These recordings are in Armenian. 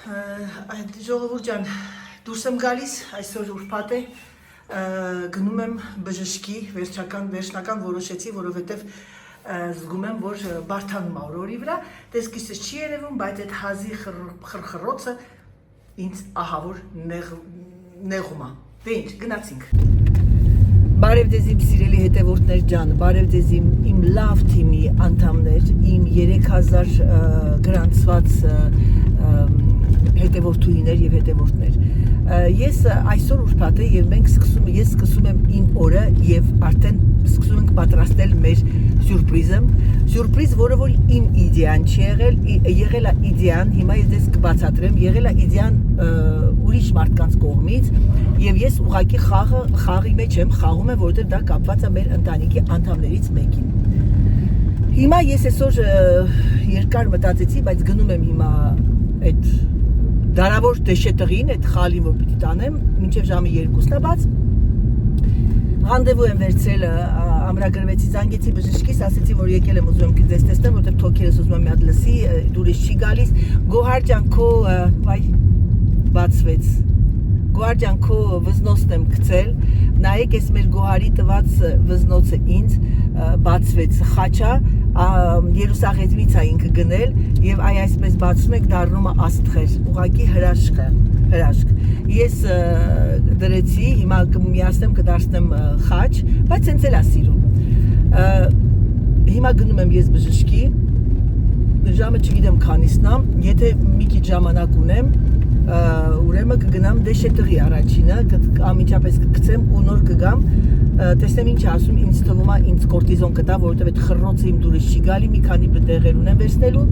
Այդ ժողովուրդ ջան, դուրս եմ գալիս, այսօր ուրբաթ է, գնում եմ բժշկի, վերջնական որոշեցի, որովհետև զգում եմ, որ բարդանում ա օրորի վրա, տեսքիցս չի երևում, բայց այդ հազի խրխրոցը ինձ ահավոր նեղում ա, դե ինչ, գնացինք։ Բարև ձեզ իմ սիրելի հետևորդներ ջան, բարև ձեզ իմ լավ թիմի անդամներ, իմ 3000 գրանցված հետևորդուհիներ եւ հետևորդներ։ Ես այսօր ուրբաթ է եւ ես սկսում եմ իմ օրը եւ արդեն սկսում ենք պատրաստել մեր սյուրպրիզ, որը որ իմ իդեան չի եղել է իդեան, հիմա ես ձեզ կբացատրեմ, եղել է իդեան ուրիշ մարդկանց կողմից եւ ես ուղղակի խաղի մեջ եմ, խաղում եմ, որովհետեւ դա կապված է մեր ընտանիքի անդամներից մեկին։ Հիմա ես այսօր երկար մտածեցի, բայց գնում եմ հիմա այդ դարավոր դեշետղին, այդ խալին, որ պիտի տանեմ, մինչև ժամը 2-ն է բաց։ Ռանդևու եմ վերցրել, ամրագրվեցի, զանգեցի բժշկիս, ասեցի, որ եկել եմ ուզում եմ ձեզ տեսնեմ, որտեղ թոքերս ուզում եմ մի հատ լսի, դուրս չի գալիս։ Գոհար ջան, քո բացվեց։ Գոհար ջան, քո վզնոցն եմ գցել։ Նայեք, այս մեր Գոհարի տված վզնոցը ինձ բացվեց, խաչա, Երուսաղեմից է ինքը գնել եւ այսպես բացում եք դառնում է աստղեր, ուղղակի հրաշք։ Ես դրեցի, հիմա միացնեմ կդարձնեմ խաչ, բայց հենց էլ է սիրում։ Հիմա գնում եմ ես բժշկի, ժամը չգիտեմ քանիսն է, եթե մի քիչ ժամանակ ունեմ, ուրեմն կգնամ դեշետղի առաջինը, ամիջապես կգցեմ ու նոր կգամ, տեսնեմ ինչ ասում, ինձ թվում է ինձ կորտիզոն կտա, որովհետև այդ խռռոցը իմ դուրս չի գալի, մի քանի տեղեր ունեմ վերցնելու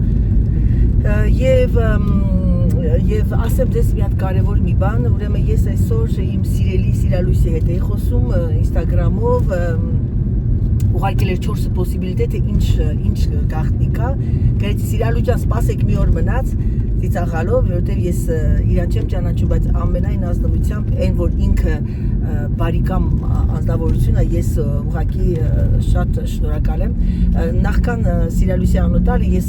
եւ ասեմ ձեզ մի հատ կարևոր մի բան, ուրեմն ես այսօր իմ սիրելույսի հետ էի խոսում Instagram-ով, ուղարկել էր 4 possibility, թե ինչ գաղտնի կա, գրեցի սիրալու ջան, սպասեք մի օր մնաց ծիծաղալով, որովհետև ես իրան չեմ ճանաչում, բայց ամենայն ազնվությամբ այն, որ ինքը բարիկամ անձնավորություն է, ես ուղղակի շատ շնորհակալ եմ։ Նախքան սիրալույսի անոտալը ես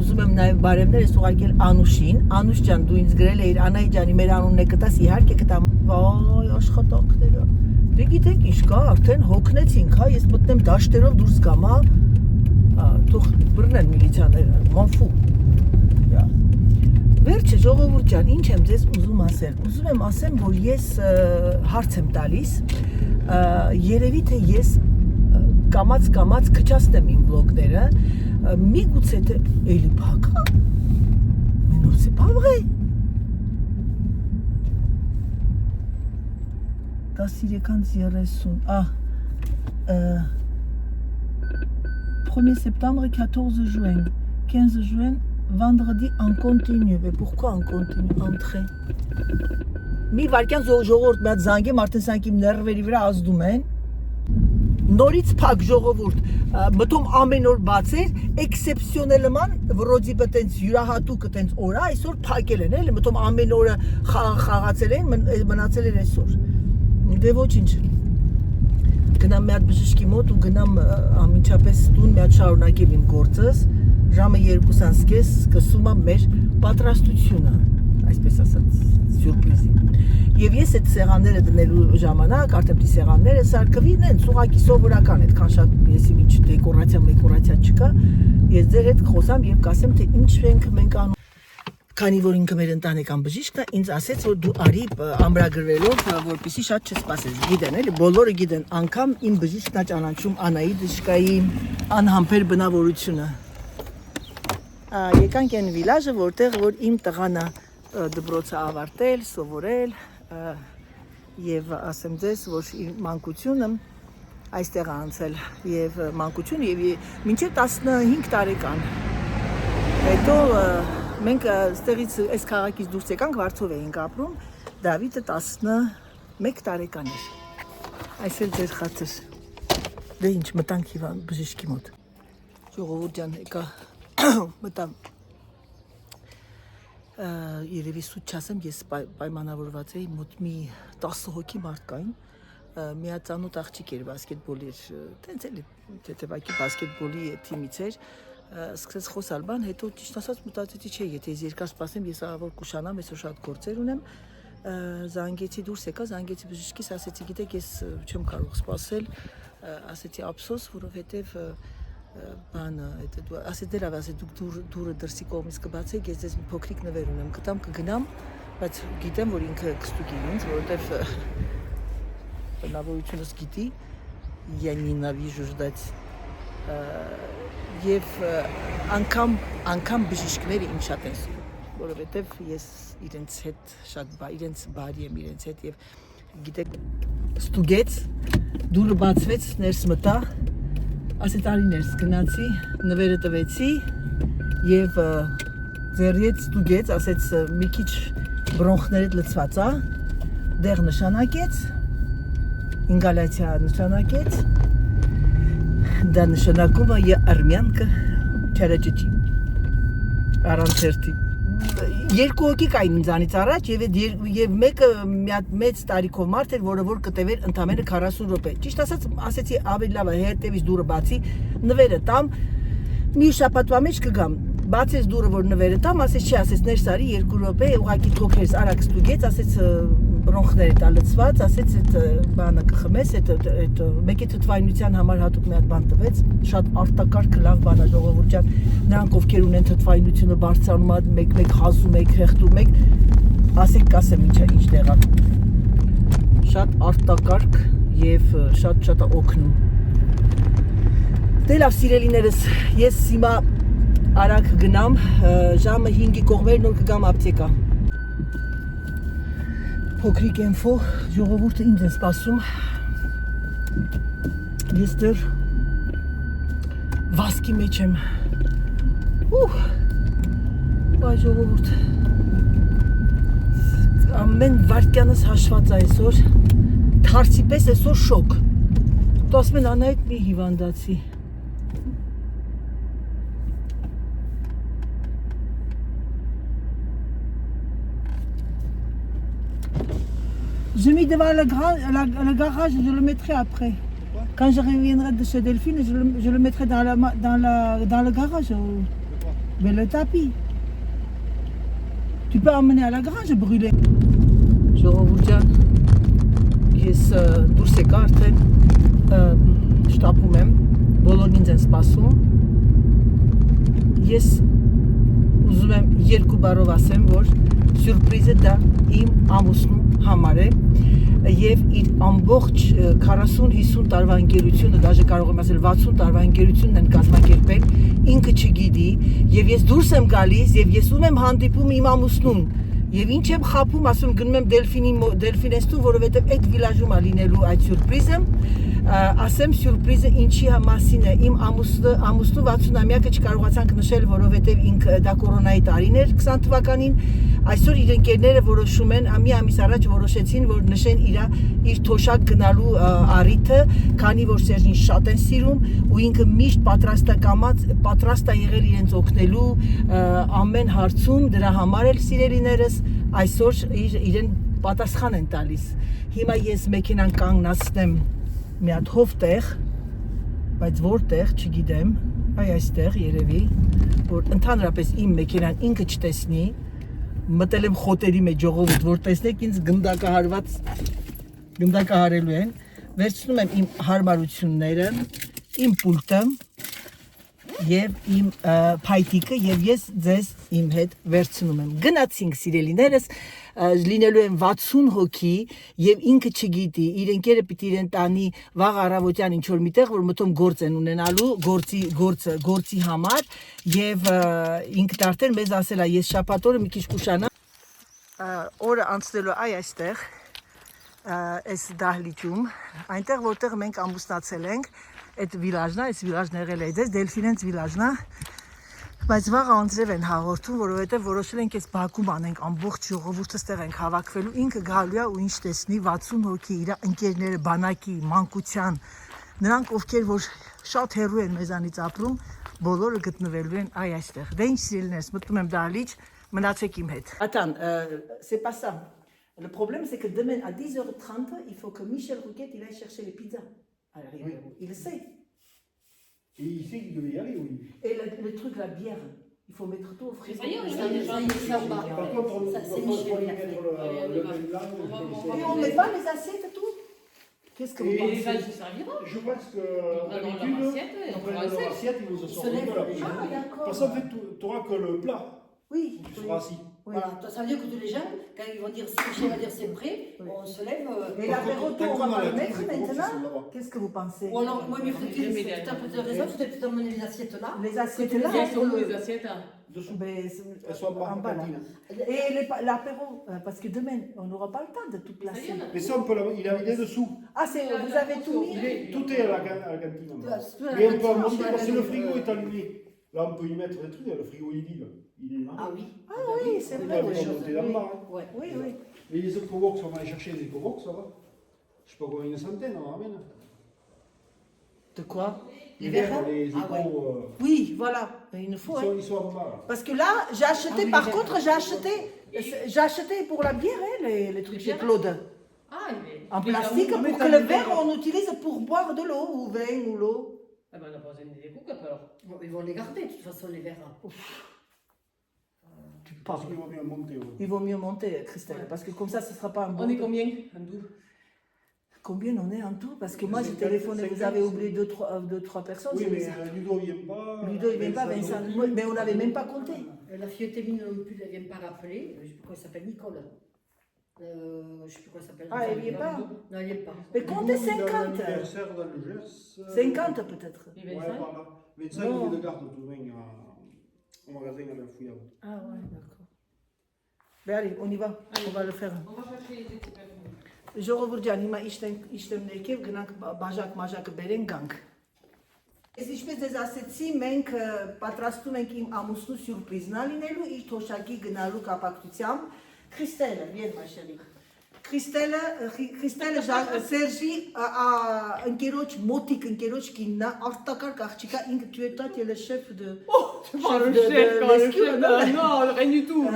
ուզում եմ նաև բարևներ ես ուղարկել Անուշին։ Անուշ ջան, դու ինձ գրել էիր Անայի ջանի մեր անունն է կտաս, իհարկե կտամ։ Վայ, աշխատանքները։ Դե գիտեք ինչ կա, արդեն հոգնեցինք, հա, ես մտնեմ դաշտերով դուրս գամ, հա։ Թող բռնեն միլիցիաները, մանֆու։ Վերջը ժողովուրդ ջան, ինչ եմ ձեզ ուզում ասել։ Ուզում եմ ասեմ, որ ես հարց եմ տալիս, երևի թե ես կամաց քչացնեմ իմ վլոգները, միգուցե թե էլի փակա։ Mais c'est pas vrai. 1er septembre, 14 juin, 15 juin, vendredi en continu. Mais pourquoi en continu? Entrée. Մի վարկյան ժողովուրդ մի հատ զանգեմ, արդեն սրանք իմ ներվերի վրա ազդում են։ Նորից փակ ժողովուրդ, մտում ամեն օր բացեր, էքսեպսիոնելման, վրոդի բտենց յուրահատուկ տենց օր, այսօր փակել են, էլի, մտում ամեն օրը խաղացել են, մնացել են այսօր։ Դե ոչինչ։ Գնամ մի հատ բժշկի մոտ ու գնամ ամիջապես տուն մի հատ շարունակեմ իմ գործս, ժամը 2-ից սկսում է մեր պատրաստությունը, այսպես ասած, սյուրպրիզի։ Եվ ես այդ սեղանները դնելու ժամանակ, արդեն պիտի սեղանները սարքվին, են ուղղակի սովորական, այդքան շատ եսի ինչ դեկորացիա չկա, ես ձեր հետ խոսամ եւ կասեմ, թե ինչ ենք մենք անում։ Քանի որ ինքը մեր ընտանեկան բժիշկն է, ինձ ասեց, որ դու արի ամրագրվելով, որպեսզի շատ չսպասես։ Գիտեն, էլի, բոլորը գիտեն, անգամ իմ բժիշկն է ճանաչում Անայի դժկայի անհամբեր բնավորությունը։ Եկանք այն վիլաժը, որտեղ որ իմ տղան է դպրոցը ավարտել, սովորել եւ ասեմ ձեզ, որ իր մանկությունը այստեղ է անցել եւ մանկություն եւ մինչեւ 15 տարեկան։ Հետո մենք այստեղից այս քաղաքից դուրս եկանք, Վարշավա էինք ապրում, Դավիթը 11 տարեկան էր։ Այսօր ձեր խաթր։ Դե ինչ մտանք Իվան բժշկի մոտ։ Ժողովուրդ ջան, եկա մտամ երևի սուտ չասեմ, ես պայմանավորված էի մոտ մի 10 հոգի մարդկային, մի հատ ծանոթ աղջիկ էր բասկետբոլի, տենց էլի թեթևակի բասկետբոլի թիմից էր, Սկսեց խոսալ բան, հետո ճիշտ ասած մտածեցի չէ, եթե ես երկար սպասեմ, ես ահավոր կուշանամ, այսօր շատ գործեր ունեմ։ Զանգեցի դուրս եկա, զանգեցի բժշկիս, ասեցի գիտեք, ես չեմ կարող սպասել, ասեցի ափսոս, որովհետև բանը, ասեցի դե լավ, ասեցի դուք դուրը դրսի կողմից կբացեք, ես ձեզ մի փոքրիկ նվեր ունեմ, կտամ կգնամ, բայց գիտեմ, որ ինքը կստուգի ինձ, որովհետև բնավորությունս գիտի, я ненавижу ждать եւ անգամ բժիշկները իմ շատ են սիրում, որովհետեւ ես իրենց հետ շատ իրենց բարի եմ իրենց հետ եւ գիտեք ստուգեց դուրը բացվեց ներս մտա ասեց արի ներս գնացի նվերը տվեցի եւ ձեռիեց ստուգեց ասեց մի քիչ բրոնխներդ լցված է դեղ նշանակեց ինգալյացիա նշանակեց դա նշանակում է արմյանка չարաճճի առանցերտի երկու հոգի կային ինձանից առաջ եւ մեկը մեծ տարիքով մարդ էր որը որ կտևեր ընդամենը 40 րոպե ճիշտ ասած ասեցի ավելի լավ է հետևից դուրը բացի նվերը տամ մի շաբաթվա մեջ կգամ բացեց դուրը որ նվերը տամ ասեց չի ասեց ներս արի 2 րոպե ուղակի թոքերս արագ ստուգեց ասեց բրոնխները տալծված ասեց այդ բանը կխմես այդ մեկի թթվայնության համար հատուկ մի հատ բան տվեց շատ արտակարգ լավ բան է ժողովուրդ ջան նրանք ովքեր ունեն թթվայնությունը բարձրանում է մեկ հազում եք հեղտում եք ասեք կասեմ ինչ տեղա շատ արտակարգ եւ շատ օգնում դե լավ սիրելիներս ես հիմա արագ գնամ ժամը 5-ի կողմեր նոր կգամ ապտեկա փոքրիկ ինֆո ժողովուրդը ինձ է սպասում ես դեռ վասկի մեջ եմ վայ ժողովուրդ ամեն վարկյանս հաշված է այսօր թարսի պես այսօր շոկ դու ասում են Անահիտ մի հիվանդացի Je mis devant le garage, je le mettrai après. Quoi? Quand je reviendrai de chez Delphine, je le mettrai dans le garage. Mais le tapis. Tu peux emmener à la grange brûler. Je reviens. Ես դուրս եկա արդեն շտապում եմ բոլորին ինձ են սպասում ես ուզում եմ երկու բառով ասեմ որ սյուրպրիզը դա իմ ամուսնու համար է եւ իր ամբողջ 40-50 տարվա ընկերությունը դաժե կարող եմ ասել 60 տարվա ընկերությունն են կազմակերպել ինքը չգիտի եւ ես դուրս եմ գալիս եւ ես ում եմ հանդիպում իմ ամուսնուն Եվ ինչ եմ խափում, ասում գնում եմ Դելֆինեստու, որովհետև այդ վիլաժում է լինելու այդ սյուրպրիզը, ասեմ սյուրպրիզը ինչի մասին է, իմ ամուսնու 60-ամյակը չկարողացանք նշել, որովհետև ինքը դա կորոնայի տարին էր 20 թվականին, այսօր իր ընկերները որոշում են, մի ամիս առաջ որոշեցին, որ նշեն իր թոշակ գնալու առիթը, քանի որ Սերժին շատ են սիրում ու ինքը միշտ պատրաստ է եղել իրենց օգնելու ամեն հարցում, դրա համար էլ սիրելիներս այսօր իրեն պատասխան են տալիս։ Հիմա ես մեքենան կանգնացնեմ մի հատ հովտեղ, բայց որտեղ չգիտեմ, այստեղ երևի, որ ընդհանրապես իմ մեքենան ինքը չտեսնի, մտել եմ խոտերի մեջ ժողովուրդ, որ տեսնեք ինձ գնդակահարելու են, վերցնում եմ իմ հարմարությունները, իմ պուլտը և իմ փայտիկը և ես ձեզ իմ հետ վերցնում եմ։ Գնացինք սիրելիներս, լինելու են 60 հոգի և ինքը չգիտի, իր ընկերը պիտի իրեն տանի վաղ առավոտյան ինչ-որ միտեղ, որ մտում գործ են ունենալու, գործի համար և ինքը արդեն մեզ ասել է, ես շաբաթ օրը մի քիչ կուշանամ, օրը անցնելու այստեղ, այս դահլիճում, այնտեղ որտեղ մենք ամուսնացել ենք, այդ վիլաժն է, այս վիլաժն եղել է ձեզ, Դելֆինենց վիլաժն է, բայց վաղ անձրև են հաղորդում, որովհետև որոշել ենք այս բակում անենք, ամբողջ ժողովուրդը ստեղ ենք հավաքվելու, ինքը գալու է ու ինչ տեսնի 60 հոգի իր ընկերները, բանակի, մանկության, նրանք ովքեր որ շատ հեռու են մեզանից ապրում, բոլորը գտնվելու են այստեղ։ Դե ինչ սիրելիներս, մտնում եմ դահլիճ, մնացեք իմ հետ։ Attends, c'est pas ça. Le problème c'est que demain à 10h30, il faut que Michel Rouquette il aille chercher les pizzas. Alors, il le sait. Et il sait qu'il devait y aller, oui. Et le truc, la bière, il faut mettre tout au frigo. Ça y est, on Ça y est, ça va. Par contre, on Ça, va c'est pas Michel trop lui qui a mettre fait. Allez, on y le va. même là. Et on ne met pas les assiettes et tout? Qu'est-ce que vous Et les pensez? vaches se serviront. Je pense que Ils prennent d'habitude, leur assiette et on ils prennent fera leur sec. assiette, ils vous Se sortent lèvent de là. déjà. Ah, d'accord. Parce qu'en fait, tu n'auras que le plat Oui. où tu seras assis. Oui. Voilà, ça veut dire que tous les gens, quand ils vont dire Michel va dire c'est prêt, Oui. on se lève. Et l'apéro, Tant on qu'on va a pas la le mettre table, les cocottes, maintenant? ils sont là-bas. Qu'est-ce que vous pensez? Ou alors, moi, mais Mais tu as peut-être raison, tu peut-être emmener les assiettes là. Les assiettes Il y là, a sur nous les assiettes. Hein. Dessous. ben, Elles sont en en bas là. cantine. Et l'apéro, parce que demain, on n'aura pas le temps de tout Ça y placer. est, Mais ça, on peut il est dessous. Ah, c'est, vous avez tout mis? Tout est à la cantine. en bas. C'est plus à la Mais on peut en cantine, monter c'est à la parce que le maison. frigo est allumé. Là, on peut y mettre des trucs. Le frigo est vide. Il est là. Ah oui. Ah oui, c'est On vrai. peut Oui, monter là-bas. hein. Ouais. oui. Oui. Mais les écovox, on va aller chercher les écovox, ça va. Je sais pas combien, une centaine, on ramène. De quoi? Les verres, Les ah ouais. échos, Oui, voilà, il nous faut. Hein. ils sont en bas. Là. Parce que là, j'ai acheté, Ah oui, par les contre, j'ai acheté pour la bière, hein, les trucs chez Claude. Ah, il est. En il est plastique, là où- pour que le verre, on utilise pour boire de l'eau, ou vin, ou l'eau. Ah ben on n'a pas besoin des coupes alors. Bon, ils vont les garder de toute façon, les verres. Tu Parce parles. qu'il vaut mieux monter. Ouais. Il vaut mieux monter, Christelle, parce que comme ça, ce ne sera pas un bon. On est combien en tout? Combien on est en tout? Parce que moi, j'ai 50, téléphoné, vous 50. avez oublié deux, trois personnes. Oui, c'est mais bizarre. Ludo ne vient pas. Ludo, il ne vient pas, Vincent. Mais on n'avait même pas compté. La fillette Émile non plus, elle ne vient pas rappeler. Je ne sais plus comment elle s'appelle, Nicole. Je ne sais plus comment elle s'appelle. Ah, elle vient pas? Non, elle ne vient pas. Mais comptez Ludo, il a 50. l'anniversaire dans le Gers. 50 peut-être. Et Ouais, 25? par là. 25, Non. il le garde tout de même au magasin à la fouille. Ah ouais, d'accord. Ben allez, on y va. On va le faire. On va chercher les coupes. Ժողովուրդ ջան, հիմա իշտեմ ներքև գնանք բաժակ-մաժակը բերենք գանք։ Ես ինչպես ձեզ ասեցի, մենք պատրաստում ենք իմ ամուսնու սյուրպրիզն լինելու իր թոշակի գնալու կապակցությամբ։ Քրիստելը, յեր մաշելի։ Քրիստելը Սերժի ընկերոջ մոտիկ ընկերոջ կինն է, արտակարգ աղջիկա, ինքը tu es toi qui es le chef de l'escure, non? Non, rien du tout.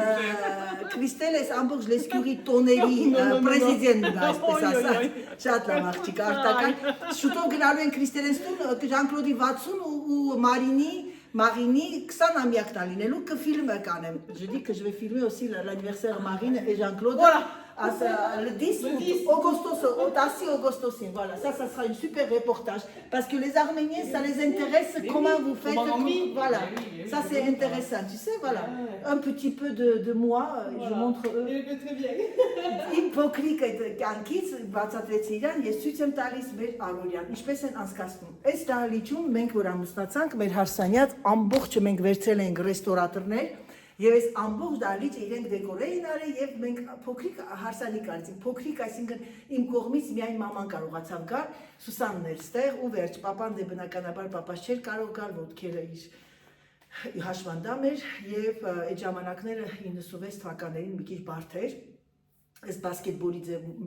Քրիստել էս ամբողջ լեսկյուրի տոների պրեզիդենտն է, այսպես ասած, շատ լավ աղջիկ, արտական։ Շուտով գնալու են Քրիստելենց տուն, Ժան-Կլոդի 60 ու Marine 20-ամյակն է լինելու, կֆիլմ կանեմ։ Je dis que je vais filmer aussi l'anniversaire Marine et Jean-Claude. Voilà. Le 10 août, 10 augustosien, voilà, ça sera une super reportage, parce que les Arméniens, ça les intéresse, comment vous faites, voilà, ça c'est intéressant, tu sais, voilà, un petit peu de moi, je montre eux. Très bien. Իմ փոքրիկ այդ կյանքից բացատրեցի իրան, ես ցույց եմ տալիս մեր Արորյան, ինչպես են անցկացնում։ Այս դահլիճում մենք որ ամուսնացանք, մեր հարսանյաց ամբողջը մենք վերցրել ենք ռեստորատորներ, եւ այս ամբողջ դահլիճը իրենք դեկորել են արել եւ մենք փոքրիկ հարսանիք արեցինք, փոքրիկ, այսինքն իմ կողմից միայն մաման կարողացավ գալ, Սուսանն էր ստեղ ու վերջ, պապան դե բնականաբար պապաս չէր կարող գալ, ոտքերը իր հաշվանդամ էր եւ այդ ժամանակները 96 թվականներին մի քիչ բարդ էր։ Այս բասկետբոլի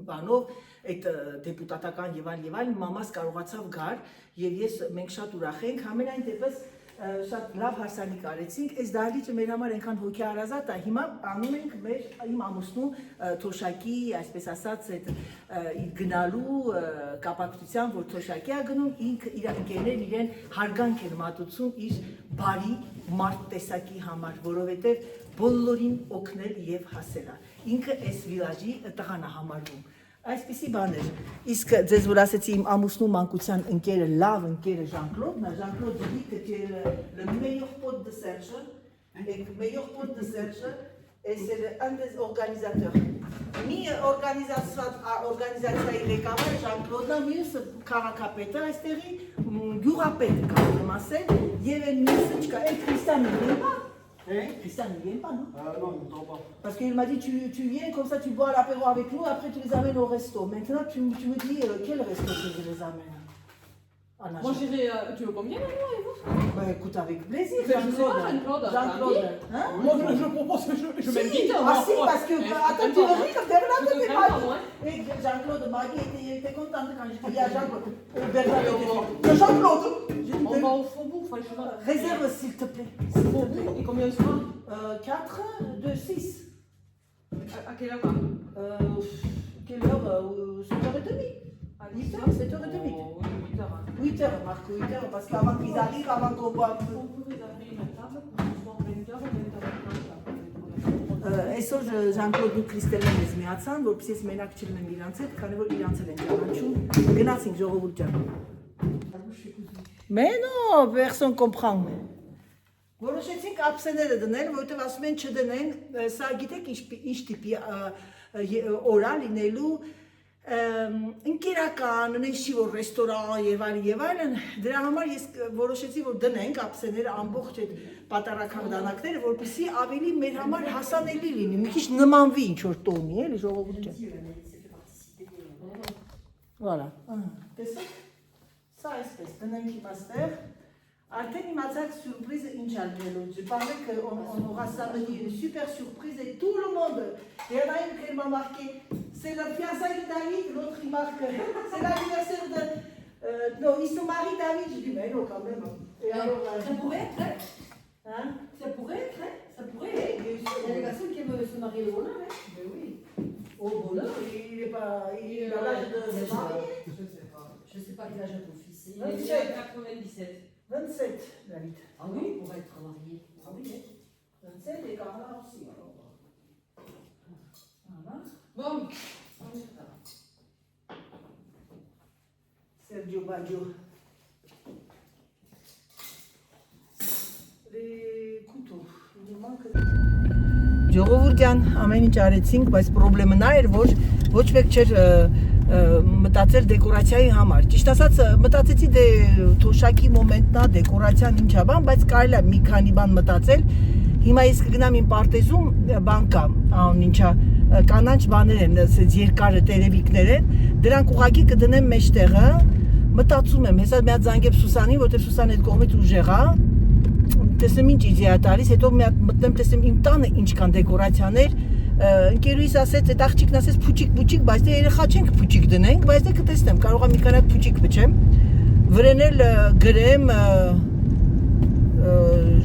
բանով, այդ դեպուտատական եւ այլ, մամաս կարողացավ գալ եւ մենք շատ ուրախ ենք, համենայն դեպս շատ լավ հարսանիք արեցինք, այս դահլիճը մեր համար այնքան հոգեարազատ է, հիմա անում ենք իմ ամուսնու թոշակի, այսպես ասած, իր գնալու կապակցությամբ, որ թոշակի է գնում, ինքը իր ընկերներ իրեն հարգանք են մատուցում իր բարի մարդ տեսակի համար, որովհետև բոլորին օգնել եւ հասել է։ Ինքը այս վիլաժի տղան է համարվում։ Այսպիսի բան էր։ Իսկ ձեզ որ ասեցի իմ ամուսնու մանկության ընկերը, լավ ընկերը Jean-Claude-ն է, Jean-Claude dit que tu es le meilleur pote de Serge, et le meilleur pote de Serge, et c'est un des organisateurs։ Մի օրգանիզացիայի ղեկավար Jean-Claude-ն է, մյուսը քաղաքապետը այստեղի, գյուղապետը կարող եմ ասել, եւ այն մյուսը չկա, այդ Քրիստիանը լինի։ Christian ne vient pas, non? Non, il ne dort pas. Parce qu'il m'a dit, tu viens, comme ça tu bois l'apéro avec nous, après tu les amènes au resto. Maintenant, tu me dis quel resto que je les amène? Moi j'irai. Tu veux combien avec moi et vous? Bah écoute, avec plaisir, Ben, Jean-Claude. Jean-Claude. Hein? Moi je propose que je Si, m'invite. ah si, parce que, attends, tu veux rire, Bernard Je n'était crains pas pas, moi. Et Jean-Claude, Maggie était contente quand je dis à Jean-Claude. Bernard était Jean-Claude! J'ai dit, On va au Faubourg, franchement. réserve s'il te plaît. S'il te plaît. Et combien de soir? 4, 2, 6. À quelle heure? Quelle heure 5h30. Ah 8 heures, 7h30. Oh, oui, 8 heures. Hein. 8 heures, Marc, 8 heures, parce qu'avant qu'ils arrivent, avant qu'on boive. On peut réserver une table pour ce soir 20h ou 20h30. Այսօր Ժան-Կլոդ ու Քրիստելեն ես միացան, որպեսզի ես մենակ չլինեմ իրանց հետ, քանի որ իրանց էլ են ճանաչում։ Գնացինք ժողովուրդ ջան։ Mais non, personne comprend. Որոշեցինք ափսեները դնել, որովհետև ասում են չդնեն, սա գիտեք ինչ տիպի օրա լինելու ընկերական, նշի որ ռեստորան եւ այլն, դրա համար ես որոշեցի որ դնենք ափսեները ամբողջ այդ պատարական դանակները, որպեսզի ավելի մեր համար հասանելի լինի, մի քիչ նմանվի ինչ որ տոնի, էլի ժողովուրդ ջան։ Voilà. Տեսեք։ Սա այսպես դնենք իմաստեղ։ Արդեն իմացած surprise ինչ ա լինելու։ Je parlais qu'on aura samedi une super surprise et tout le monde. Il y en a une qui m'a marqué, c'est le fiançailles de David, l'autre il marque, c'est l'anniversaire de... non, ils sont mariés David, je dis mais non quand même. Et alors, Ça pourrait être, hein? hein? Ça pourrait être, hein? Ça pourrait être. Il y a des personnes qui veulent se marier au bonheur, hein? Mais oui. Au bonheur, il est pas... Il a l'âge de se marier. Je sais pas quel âge a ton fils. Il est né en 97. 27, David. Ah oui, pour être marié. Ah oui, 27 et Carla aussi. Alors. Voilà. Bon. Sergio Baggio. Les couteaux. Il nous manque. Ժողովուրդյան ամեն ինչ արեցինք, բայց խնդրեմը նա էր, որ ոչ մեկ չէր մտածել դեկորացիայի համար։ Ճիշտ ասած, մտածեցի դե թոշակի մոմենտն է, դեկորացիան ինչա բան, բայց կարելի է մի քանի բան մտածել։ Հիմա ես կգնամ իմ պարտեզում բան կա, անուն ինչա, կանանչ բաներ են, ասես երկարը տերևիկներ են, դրանք ուղղակի կդնեմ մեջտեղը, մտածում եմ, հեսա մի հատ զանգեմ Սուսանին, որտեղ Սուսանն այդ կողմից ուժեղ է, տեսնեմ ինչ իդեա տալիս, հետո մի հատ մտնեմ տեսնեմ իմ տանը ինչ կան դեկորացիաներ, ընկերուհիս ասեց, այդ աղջիկն ասեց փուչիկ, բայց դե երեխա չենք փուչիկ դնենք, բայց դե կտեսնեմ, կարող եմ մի քանի հատ փուչիկ փչեմ, վրան էլ գրեմ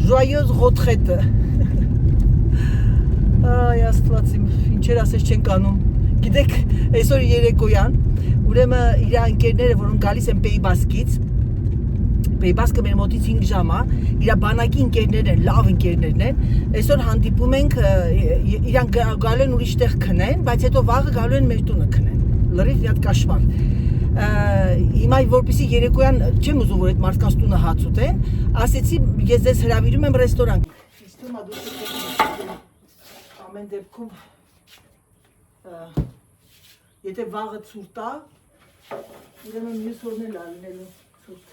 joyeuse retraite։ Այ Աստված իմ, ինչեր ասես չենք անում։ Գիտեք, այսօր երեկոյան, ուրեմն իր ընկերները, որոնք գալիս են Pays-Basque-ից, Pays-Basque-ը մեր մոտից 5 ժամ է, իր բանակի ընկերներն են, լավ ընկերներն են, այսօր հանդիպում ենք, իրանք գալու են ուրիշ տեղ քնեն, բայց հետո վաղը գալու են մեր տունը քնեն, լրիվ մի հատ կաշվար։ Հիմա որպեսզի երեկոյան չեմ ուզում որ այդ մարդկանց տունը հաց ուտեն, ասեցի ես ձեզ հրավիրում եմ ռեստորան։ Իստում ադուշ ամեն դեպքում եթե վաղը ցուրտ է, ուրեմն մյուս օրն էլ լինելու ցուրտ։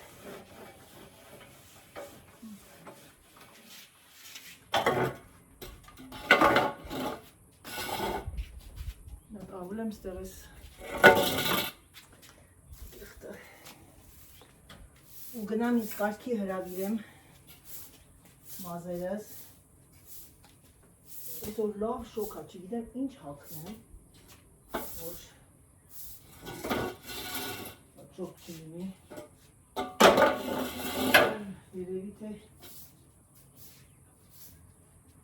Նկավել եմ ստեղես ու գնամ ինձ կարգի հրավիրեմ մազերս այսօր լավ շոկ է, չգիտեմ ինչ հագնեմ, որ շոկ չլինի, երևի թե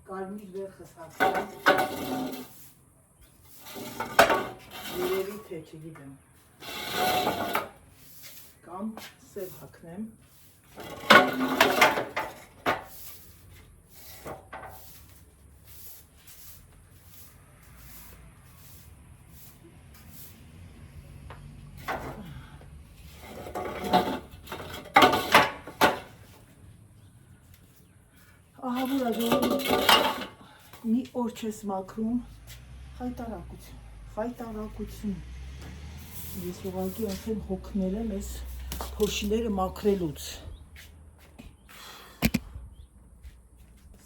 կարմիր վերխս հագնեմ, երևի թե չգիտեմ, կամ սև հագնեմ, ահա որ մի օր չես մաքրում, խայտարակություն, ես ուղղակի արդեն հոգնել եմ ես փոշիները մաքրելուց,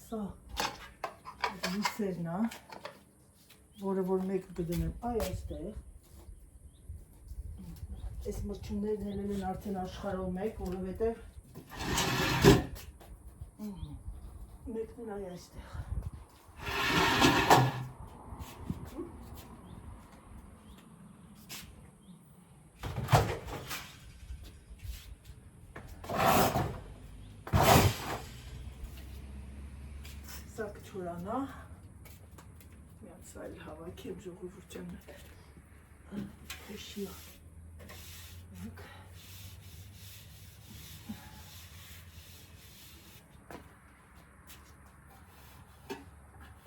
սա լույսերն է, որը որ մեկ կդնեմ այստեղ, այս մրջումներն ելել են արդեն աշխարհով մեկ, որովհետև մեկն այ այստեղ։ Սա կչորանա, միացայլ հավաքի եմ ժողովուրդ ջան, հեշիա։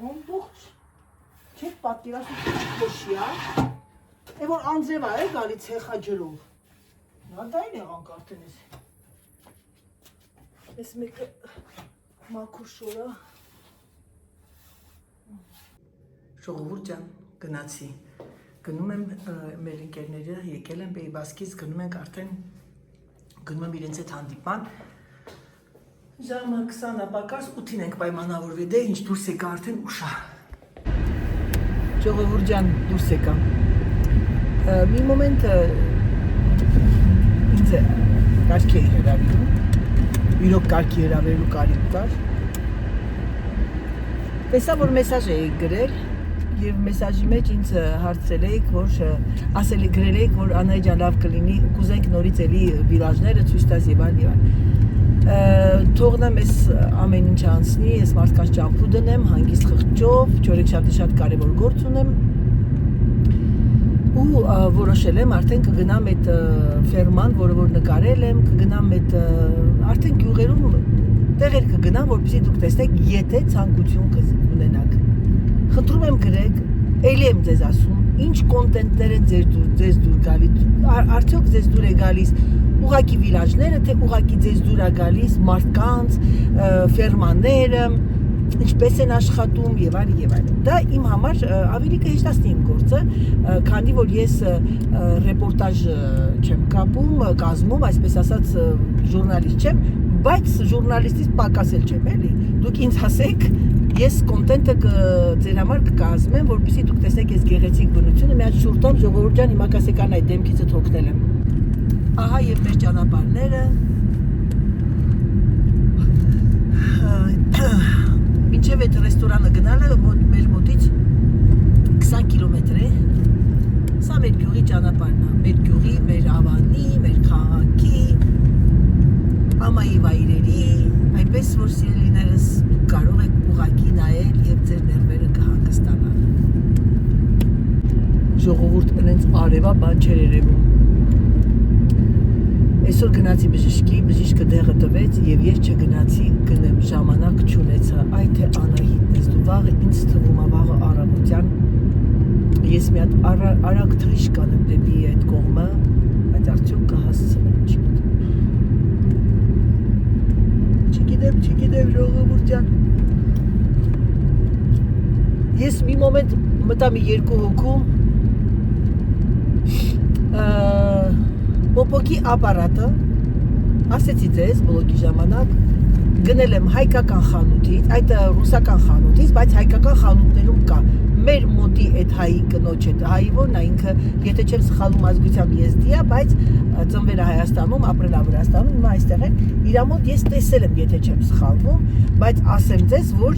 Ամբողջ չեք պատկերացնում քոշի է։ Է որ անձև է գալի ցեխաջրով։ Նա դա էլ եղանք արդեն էս։ Էս մեկը մաքուր շորա։ Ժողովուրդ ջան, գնացի։ Գնում եմ մեր ընկերները եկել են Բեյբասկից, գնում ենք արդեն գնում եմ իրենց հետ հանդիպան։ Ժամը 20-ը պակաս 8-ին ենք պայմանավորվել, դե ինչ դուրս եկա արդեն ուշ է։ Ժողովուրդ ջան, դուրս եկա։ Մի մոմենտ ինձ կարգի էի հրավիրում, իրոք կարգի հրավերելու կարիք կար։ Տեսա, որ մեսաժ էի գրել և մեսաժի մեջ ինձ հարցրել էիք, որ գրել էիք, որ Անահիտ ջան լավ կլինի, կուզենք նորից էլի վիրաժները ցույց տաս եւ այլն եւ այլն։ Թողնեմ ես ամեն ինչ անցնի, ես մարդկանց ճամփու դնեմ, հանգիստ խղճով, շատ կարևոր գործ ունեմ ու որոշել եմ արդեն կգնամ այդ ֆերման, որը որ նկարել եմ, կգնամ այդ արդեն գյուղերում տեղեր կգնամ, որպեսզի դուք տեսնեք, եթե ցանկություն կունենաք։ Խնդրում եմ գրեք, էլի եմ ձեզ ասում, ինչ կոնտենտներ են ձեզ դուր գալիս, արդյոք ձեզ դուր է գալիս ուղղակի վիլաժները, թե ուղղակի ձեզ դուր է գալիս մարդկանց, ֆերմաները, ինչպես են աշխատում եւ այլն։ Դա իմ համար ավելի կհեշտացնի իմ գործը, քանի որ ես ռեպորտաժ չեմ կազմում, այսպես ասած ժուրնալիստ չեմ, բայց ժուրնալիստից պակաս էլ չեմ, էլի։ Դուք ինձ ասեք, ես կոնտենտը ձեր համար կկազմեմ, որպեսզի դուք տեսնեք այս գեղեցիկ բնությունը, մի հատ շուրջ տամ, ժողովուրդ ջան, հիմա կասեկան այդ դեմքիցդ հոգնել եմ։ Ահա եւ մեր ճանապարհները։ Մինչև այդ ռեստորանը գնալը մեր մոտից 20 կիլոմետր է։ Սա մեր գյուղի ճանապարհն է, մեր գյուղի, մեր ավանի, մեր քաղաքի, ամայի վայրերի, այնպես որ սիրելիներս դուք կարող եք ուղղակի նայել եւ ձեր ներվերը կհանգստանան։ Ժողովուրդ այնց արևա բան չեր երևում։ Այսօր գնացի բժշկի, բժիշկը դեղը տվեց եւ ես չգնացի, գնեմ ժամանակ չունեցա, այ թե Անահիտն ես դու վաղը ինձ թվում է վաղը առավոտյան ես մի հատ արագ թռիչք կանեմ դեպի այդ կողմը, բայց արդյոք կհասցնեմ, չգիտեմ ժողովուրդ ջան։ Ես մի մոմենտ մտա մի երկու հոգու Պոպոկի ապարատը, ասեցի ձեզ բլոգի ժամանակ, գնել եմ հայկական խանութից, այդ ռուսական խանութից, բայց հայկական խանութներում կա։ Մեր մոտի այդ հայի կնոջ է, հայի որն է ինքը, եթե չեմ սխալվում ազգությամբ եզդի է, բայց ծնվել է Հայաստանում, ապրել է Վրաստանում, հիմա այստեղ է, իր մոտ ես տեսել եմ, եթե չեմ սխալվում, բայց ասեմ ձեզ, որ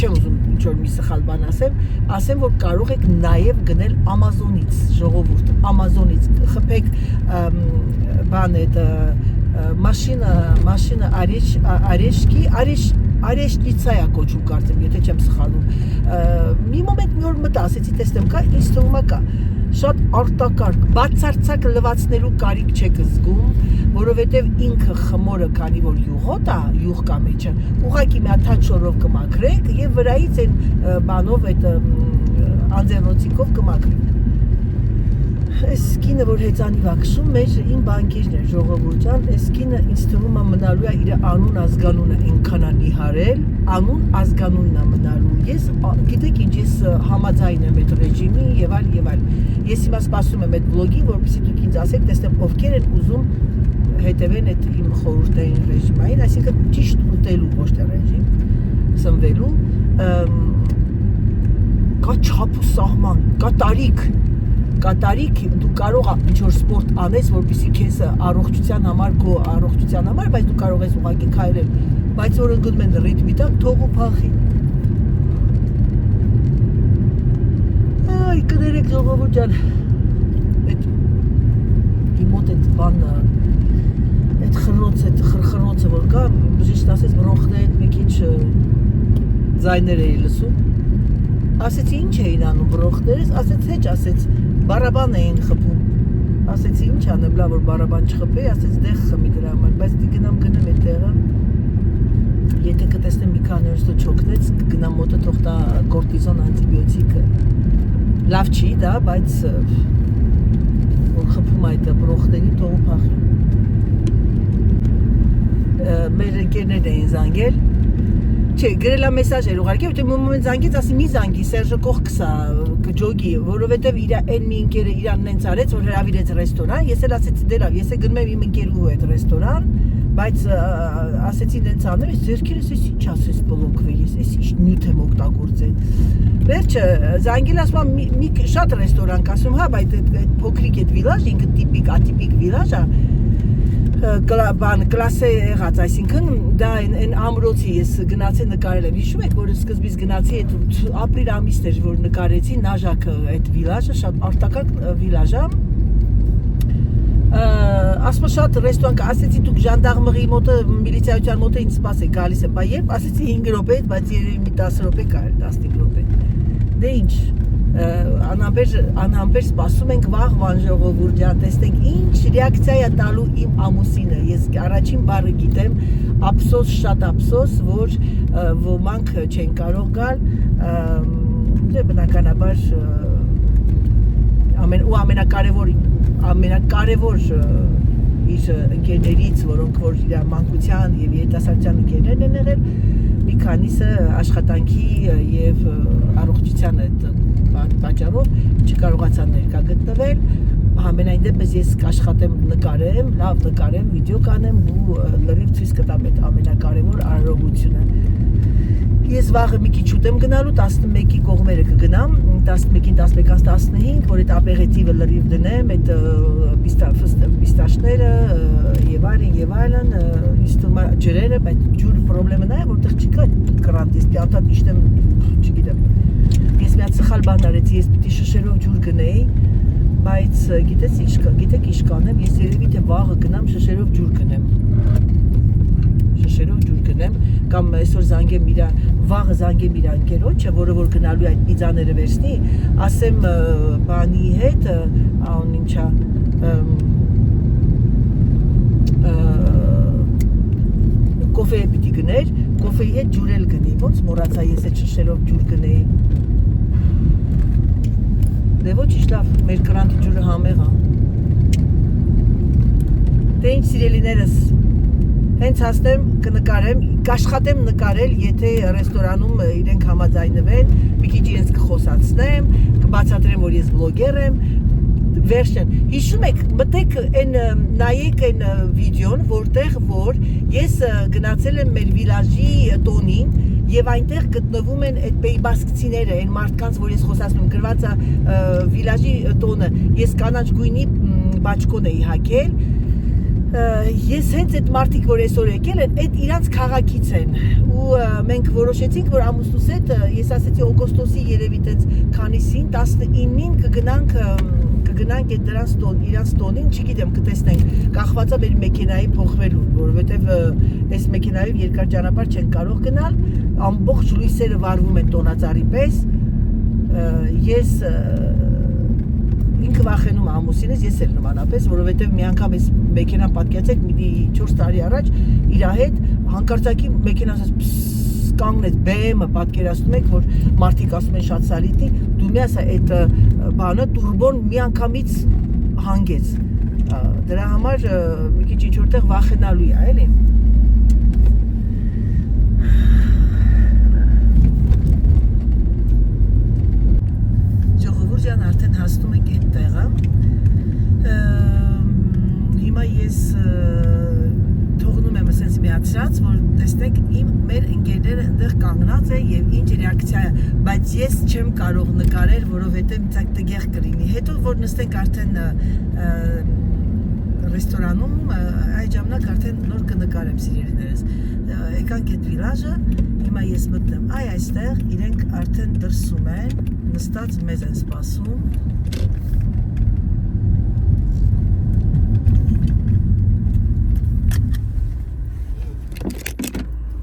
չեմ ուզում ինչ-որ մի սխալ բան ասեմ, որ կարող եք նաև գնել Ամազոնից, ժողովուրդ, Ամազոնից, խփեք բան այդ մաշինը Արեշտիցա է կոչում կարծեմ, եթե չեմ սխալվում։ Մի մոմենտ մի օր մտա, ասեցի տեսնեմ կա, ինձ թվում է կա։ Շատ արտակարգ, բացարձակ լվացնելու կարիք չեք զգում, որովհետև ինքը խմորը, քանի որ յուղոտ է, յուղ կա մեջը, ուղղակի մի հատ շորով կմաքրեք եւ վրայից այն բանով այդ անձեռնոցիկով կմաքրեք։ Այս կինը, որ հեծանիվ է քշում, մեր իմ բանկիրն է, ժողովուրդ ջան, այս կինը ինձ թվում է մնալու է իր անուն ազգանունը այնքան է նիհարել, անուն ազգանունն է մնալու։ Ես, գիտեք ինչ, ես համաձայն եմ այդ ռեժիմի եւ այլ։ Ես հիմա սպասում եմ այդ բլոգին, որպեսզի դուք ինձ ասեք, տեսնեմ ովքեր են ուզում հետևեն այդ իմ խորհրդային ռեժիմային, այսինքն ճիշտ ուտելու ոչ թե ռեժիմ, սնվելու, կա չափ ու սահման, կա տարիք, դու կարող ես ինչ-որ սպորտ անես, որպեսզի քեզ առողջության համար, բայց դու կարող ես ուղղակի քայլել, բայց որ ընկնում են ռիթմի տակ, թող ու փախի։ Այ, կներեք ժողովուրդ ջան, իմ մոտ այդ բանը, այդ խրխրոցը, որ կա, բժիշկն ասեց, բրոնխներդ մի քիչ ձայներ էի լսում, ասեցի ինչ էին անում բրոնխներս, ասեց հեչ, ասեց բառաբան էին խփում, ասեցի ինչ անեմ, լավ որ բարաբան չխփեի, ասեց դեղ խմի դրա համար, բայց դի գնամ գնեմ այդ տեղը։ Եթե կտեսնեմ մի քանի օր չօգնեց, կգնամ մոտը թող տա կորտիզոն անտիբիոտիկը։ Լավ չի դա, բայց որ խփում այդ բրոխների թողու փախի։ Մեր ընկերներն էին զանգել։ Չէ, գրելա մեսաժեր ուղարկել, որտեղ մի մոմենտ զանգեց, ասի մի զանգի, Սերժը կողքս է, կջոգի, որովհետև իր այն մի ընկերը իրան նենց արեց, որ հրավիրեց ռեստորան, ես էլ ասեցի դե լավ, ես էլ գնում եմ իմ ընկերուհու հետ ռեստորան, բայց ասեցի նենց անել, ես ձերքերս ես ինչ ասես բլոկվել, ես ինչ նյութ եմ օգտագործել։ Վերջը զանգել ասում մի շատ ռեստորան կա, ասում հա, բայց այդ փոքրիկ այդ վիլաժ, ինքը տիպիկ, ատիպիկ վիլաժ է, բան կլասե եղած, այսինքն դա այն ամրոցի ես գնացի նկարել եմ, հիշում եք, որ սկզբից գնացի այդ ապրիլ ամիսն էր, որ նկարեցի Նաժակը այդ վիլաժը, շատ արտակարգ վիլաժ է, ասում շատ ռեստորան կա, ասեցի դուք ժանդարմերի մոտը, միլիցիայության մոտը ինձ սպասեք, գալիս եմ, երբ ասեցի 5 րոպե, բայց երևի մի 10 րոպե կար, 15 րոպե, դե ինչ, անհամբեր սպասում ենք վաղվան ժողովուրդ ջան, տեսնենք ինչ ռեակցիա է տալու իմ ամուսինը, ես առաջին բառը գիտեմ, ափսոս, շատ ափսոս, որ ոմանք չեն կարող գալ, դե բնականաբար ամենակարևոր իր ընկերներից, որոնք որ իր մանկության եւ երիտասարդության ընկերներն են եղել, մի քանիսը աշխատանքի եւ առողջության այդ պատճառով չկարողացան ներկա գտնվել, համենայն դեպս ես կաշխատեմ նկարեմ, լավ նկարեմ, վիդեո կանեմ ու լրիվ ցույց կտամ այդ ամենակարևոր արարողությունը։ Ես վաղը մի քիչ ուտեմ գնալու, 11-ի կողմերը կգնամ, 11-ին 11-15, որ այդ ապերետիվը լրիվ դնեմ, այդ պիստաշները եւ այլն, ինձ թվում է ջրերը, բայց ջուրը խնդրեմը նա է, որտեղ չկա կրանտիս, պյատատ իշտեմ, չգիտեմ։ Ես մի հատ սխալ բան արեցի, ես պիտի շշերով ջուր գնեի, բայց գիտեք ինչ կանեմ, ես երևի թե վաղը գնամ շշերով ջուր գնեմ։ Կամ այսօր զանգեմ վաղը զանգեմ իր ընկերոջը, որը որ գնալու է այդ պիզաները վերցնի, ասեմ բանի հետ, ան ինչա կոֆե պիտի գներ, կոֆեի հետ ջուր էլ գնի, ոնց մոռացա ես այդ շշերով ջուր գնեի։ Դե ոչինչ լավ, մեր կրանտի ջուրը համեղ է։ Դե ինչ սիրելիներս, հենց հասնեմ կնկարեմ, կաշխատեմ նկարել, եթե ռեստորանում իրենք համաձայնվեն, մի քիչ իրենց կխոսացնեմ, կբացատրեմ, որ ես բլոգեր եմ, վերջն։ Հիշում եք, մտեք նայեք այն վիդեոն, որտեղ որ ես գնացել եմ մեր վիլաժի տոնին եւ այնտեղ գտնվում են այդ պեյբասկցիները, այն մարդկանց, որ ես խոսացնում, գրված է վիլաժի տոնը, ես կանաչ գույնի բաճկոն էի հագել, ես հենց այդ մարդիկ, որ այսօր եկել են, այդ իրանց քաղաքից են ու մենք որոշեցինք, որ ամուսնուս հետ ես ասեցի օգոստոսի երևի տենց քանիսին 19-ին կգնանք այդ իրանց տոնին, չգիտեմ, կտեսնենք, կախված է մեր մեքենայի փոխվելուն, որովհետև այս մեքենայով երկար ճանապարհ չեն կարող գնալ, ամբողջ լույսերը վառվում են տոնածառի պես, ես ինքը վախենում է ամուսինս, ես էլ նմանապես, որովհետև մի անգամ ես մեքենան պատկացեք մի 4 տարի առաջ իր հետ հանկարծակի մեքենան կանգնեց բեմը, պատկերացնում եք, որ մարդիկ ասում են շատ սալիտնի, դու մի ասա այդ բանը տուրբոն մի անգամից հանգեց, դրա համար մի քիչ ինչ որտեղ վախենալու է, էլի։ Ժողովուրդ ջան, արդեն հասնում ենք այդ տեղը, հիմա ես թողնում եմ ասենց միացրած, որ տեսնեք մեր ընկերները այնտեղ կանգնած է եւ ինչ ռեակցիա է, բայց ես չեմ կարող նկարել, որովհետեւ ցակ տգեղ կլինի։ Հետո որ նստենք արդեն ռեստորանում, այդ ժամանակ արդեն նոր կնկարեմ սիրելիներս։ Եկանք այդ վիլաժը, հիմա ես մտնեմ այստեղ, իրենք արդեն դրսում են, նստած մեզ են սպասում։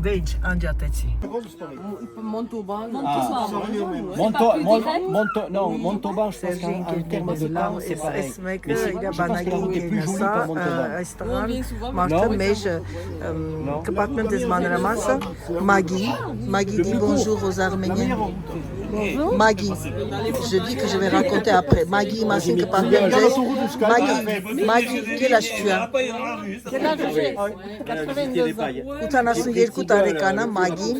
Venge, angiateci. Montauban. Non, Montauban, je pense qu'en termes de temps, c'est pareil. Mais il a je pense que la route est plus jolie par Montauban. Martin, mais compartment des Manramasa, Maggie. Maggie dit bonjour aux Arméniens. Maggie, je dis que je vais raconter après. Maggie, Massine, Maggie, quel âge tu as? Quel âge j'ai 82 ans. Ուտանասուն երկու տարեկան է Մագին,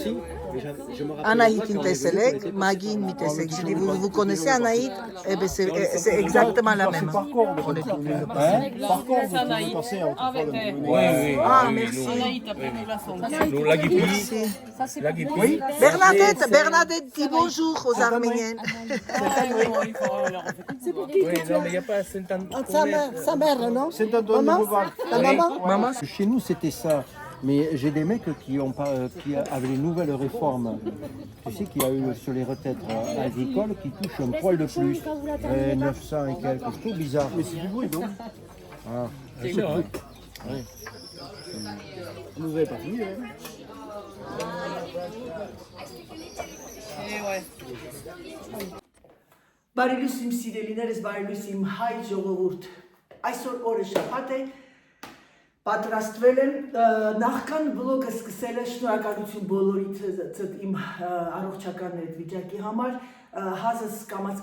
Անահիտին տեսել եք, Մագին մի տեսեք, je dis, vous connaissez Anaït? Eh bien, c'est exactement la même. Par contre, vous passez Oui. Ah, merci. Oui. Bernadette dit bonjour aux Arméniennes. Non, mais il n'y a pas Sa mère, non? Maman, Chez nous, c'était ça. Mais j'ai des mecs qui avaient les nouvelles réformes. Tu sais qu'il y a eu sur les retraites agricoles qui touchent un poil de plus. 900 et quelques. C'est tout bizarre. Mais c'est du bruit, non? C'est sûr, hein? Oui. Vous n'avez pas fini, hein? Բարելույս իմ սիրելիներս, բարելույս իմ հայ ժողովուրդ։ Այսօր օրը շաբաթ է, պատրաստվել եմ, նախքան վլոգը սկսել է, շնորհակալություն բոլորիդ իմ առողջական վիճակի համար, հազս կամաց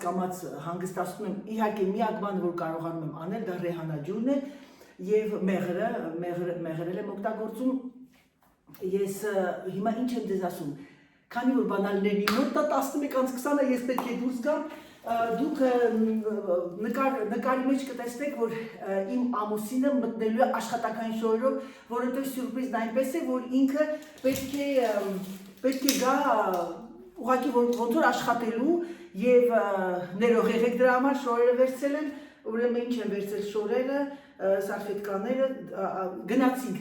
հանգստացնում եմ, իհարկե միակ բանը, որ կարողանում եմ անել, դա ռեհանաջուրն է և մեղրել եմ օգտագործում, ես հիմա ինչ եմ ձեզ ասում, քանի որ բանալների մոտ, դա 11:20 ես պետք է դուրս գամ, դուք նկարի մեջ կտեսնեք, որ իմ ամուսինը մտնելու է աշխատակային շորերով, որովհետև սյուրպրիզն այնպես է, որ ինքը պետք է գա ուղղակի ոնց որ աշխատելու և ներող եղեք դրա համար շորերը վերցրել են, ուրեմն ինչ են վերցրել շորերը, սալֆետկաները, գնացինք,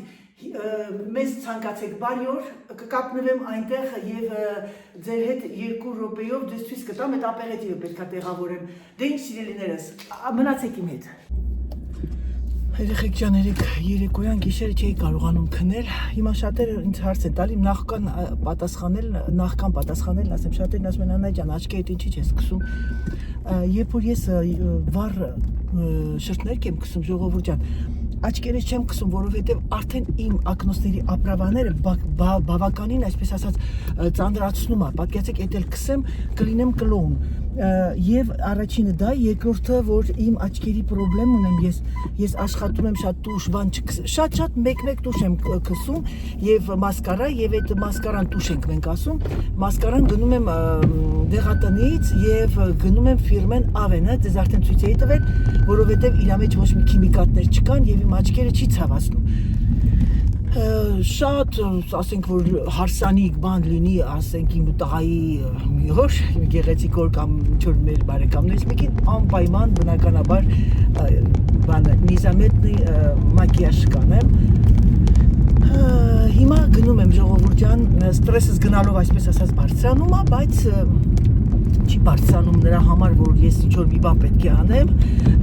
մեզ ցանկացեք բարի օր, կկապնվեմ այնտեղ և ձեր հետ 2 րոպեով ձեզ ցույց կտամ այդ ապերետիվը պետք է տեղավորեմ, դե ինչ սիրելիներս, մնացեք իմ հետ։ Երեխեք ջան, երեկոյան գիշերը չէի կարողանում քնել, հիմա շատերը ինձ հարց են տալի, նախքան պատասխանել, ասեմ, շատերն ասում են, Աննա ջան, աչքերդ ինչի՞ չես սկսում, երբ որ ես վառ շրթներք եմ կսում, ժողովուրդ ջան, աչքերս չեմ կսում, որովհետև արդեն իմ ակնոցների ապրավաները բավականին, այսպես ասած, ծանրացնում է, պատկերացեք, էդ էլ կսեմ, կլինեմ կլոուն, և առաջինը դա, երկրորդը, որ իմ աչքերի պրոբլեմ ունեմ, ես աշխատում եմ շատ տուշ, շատ մեկ տուշ եմ կսում, և մասկարա, և այդ մասկարան տուշ ենք մենք ասում, մասկարան գնում եմ դեղատնից և գնում եմ ֆիրմեն Ավենը, ձեզ արդեն ցույց էի տվել, որովհետև իր մեջ ոչ մի քիմիկատներ չկան և իմ աչքերը չի ցավացնում։ Շատ, ասենք, որ հարսանիք բան լինի, ասենք, իմ տղայի մի օր, իմ գեղեցիկ օր կամ ինչ-որ մեր բարեկամներից մեկին, անպայման բնականաբար նիզամետնի մակիաժ կանեմ։ Հիմա գնում եմ ժողովուրդ ջան, ստրեսս գնալով այսպես ասած բարձրանում է, բայց չի բարձրանում նրա համար, որ ես ինչ-որ մի բան պետք է անեմ,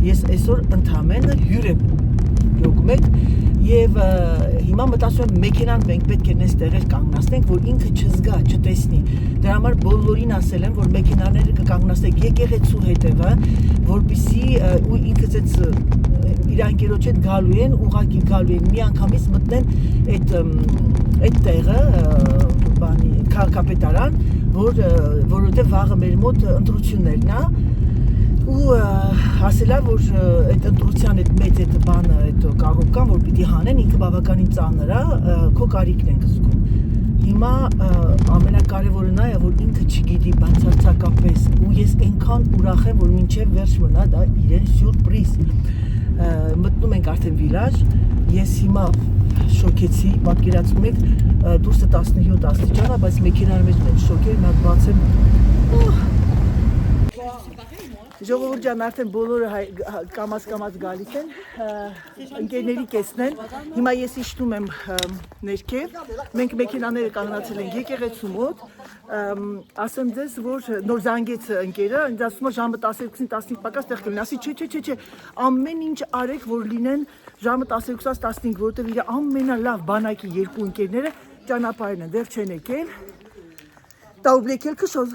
ես այսօր ընդամենը հյուր եմ յոգում եք և հիմա մտածում եմ մեքենան մենք պետք է նես տեղեր կանգնացնենք, որ ինքը չզգա, չտեսնի, դրա համար բոլորին ասել եմ, որ մեքենաները կկանգնացնեք եկեղեցու հետևը, որպեսզի ու ինքը ձեզ իր անկերոջ հետ գալու են, ուղղակի գալու են, մի անգամից մտնեն այդ տեղը, քաղաքապետարան, որովհետև վաղը մեր մոտ ընտրություններն է, ու ասելա, որ այդ ընտրության այդ մեծ այդ բանը, այդ կառույցը, որ պիտի հանեն, ինքը բավականին ծանր է, քո կարիքն ենք զգում։ Հիմա ամենակարևորը նա է, որ ինքը չգիտի բացարձակապես, ու ես այնքան ուրախ եմ, որ մինչև վերջ մնա դա իրեն սյուրպրիզ։ Մտնում ենք արդեն վիլաժ, ես հիմա շոկեցի, պատկերացնում եք, դուրսը 17 աստիճան է, բայց մեքենայի մեջ մենք շոկեր, մի հատ բացեմ։ Ժողովուրդ ջան, արդեն բոլորը կամաց գալիս են, ընկերների կեսն են, հիմա ես իջնում եմ ներքև, մենք մեքենաները կանգնացել ենք եկեղեցու մոտ, ասեմ ձեզ, որ նոր զանգեց ընկերը, ինձ ասում է ժամը 12-ին 15 պակաս տեղ կլինի, ասի չէ, ամեն ինչ արեք, որ լինեն ժամը 12-ից 15, որովհետև իր ամենալավ բանակի երկու ընկերները ճանապարհն են, դեռ չեն եկել։ T'as oublié quelque chose?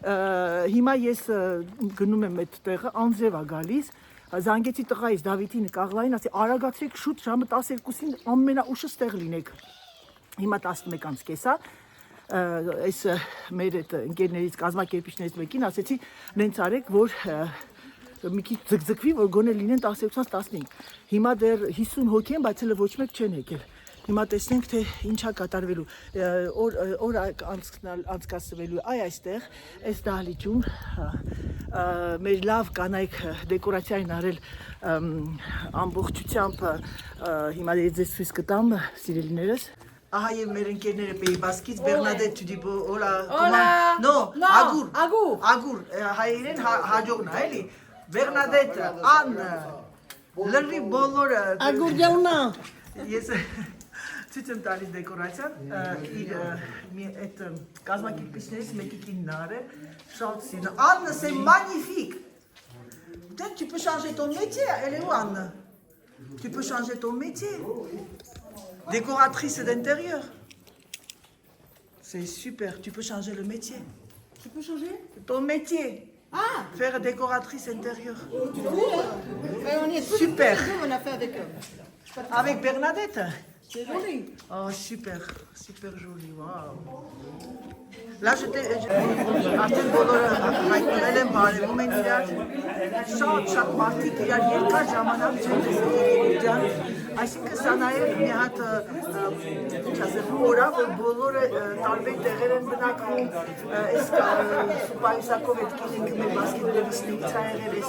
Հիմա ես գնում եմ այդ տեղը, անձև է գալիս, զանգեցի տղայիս Դավիթին Կաղլային, ասի արագացրեք շուտ ժամը 12-ին ամենաուշս տեղ լինեք։ Հիմա 11:30 է, այս մեր այդ ընկերներից կազմակերպիչներից մեկին ասեցի նենց արեք, որ մի քիչ ձգձգվի, որ գոնե լինեն 12-15։ Հիմա դեռ 50 հոգի են, բայց հələ ոչ մեկ չեն եկել։ Հիմա տեսնենք, թե ինչա կատարվելու, օր անցկացվելու այստեղ, այս դահլիճում, մեր լավ կանայք դեկորացիա են արել ամբողջությամբ, հիմա ձեզ ցույց կտամ, սիրելիներս։ Ահա եւ մեր ընկերները Պեյբասկից, Բեռնադետ, tu dis hola, no, Agur, հայերեն հաջողն է, էլի, Բեռնադետ, Աննա, լրի բոլորը, Agur Diauna. ես ցույց եմ տալիս դեկորացիան, իր այդ կազմակերպիչներից մեկի կինն է արել, շատ սիրուն։ Anne, c'est magnifique. Peut-être tu peux changer ton métier, elle est où Anne? Tu peux changer ton métier. Décoratrice d'intérieur. C'est super, tu peux changer le métier. Tu peux changer? Ton métier. Ah. Faire décoratrice intérieure. On est tous Super. on a fait avec eux. Avec Bernadette. C'est joli. Oh, super, super joli, waouh. Là, արդեն բոլորը հայտնվել են, բարևում են իրար, շատ մարդիկ իրար երկար ժամանակ չեն տեսել իրար, այսինքն սա նաև մի հատ օր է, որ բոլորը տարբեր տեղեր են բնակվում, այս Սուպայուսակով այդ կինենք մեր բասկետբոլիստներից ա եղել,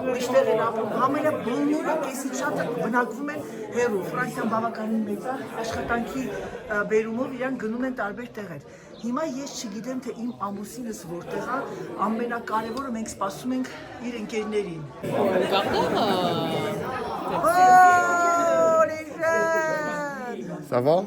ուրիշտեղ են ապրում, համենը բոլորը կեսից շատ բնակվում են հեռու, Ֆրանսիան բավականին մեծ է, աշխատանքի բերումով իրան գնում են տարբեր տեղեր։ Հիմա ես չգիտեմ, թե իմ ամուսինս որտեղ է, ամենակարևորը մենք սպասում ենք իր ընկերներին։ Ça va?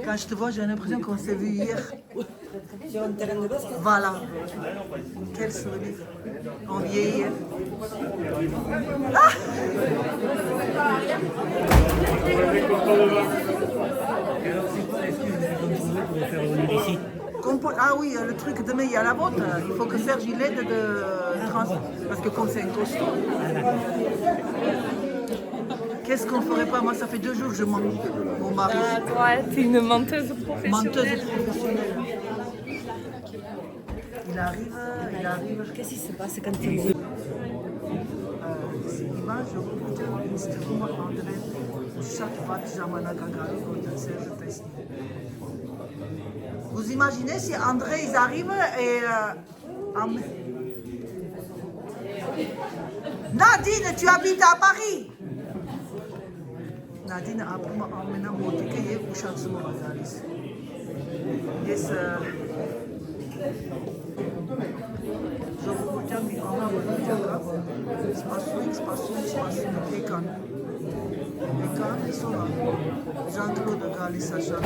Quand je te vois, j'ai l'impression qu'on s'est vu hier. Sur un terrain de basket. Voilà. Quel souvenir. On vieillit. Ah! Ah oui, le truc demain, il y a la vôtre. Il faut que Serge il aide de parce que comme c'est un costaud. Qu'est-ce qu'on ferait pas? Moi, ça fait 2 jours que je mens. Mon mari. Toi, t'es une menteuse professionnelle. Menteuse professionnelle. Il arrive. Qu'est-ce qui se passe quand tu es image, je vous dis, instrument André, chaque fois que j'amène à Gagaro, je teste. Vous imaginez si André, ils arrivent et... Nadine, tu habites à Paris? Nadine a pris ma amena motique et vous chantez mon bagage. Yes. Je vous dis, mais on a beaucoup de Ekan, ils sont là. Jean-Claude Galis, Jean-Claude.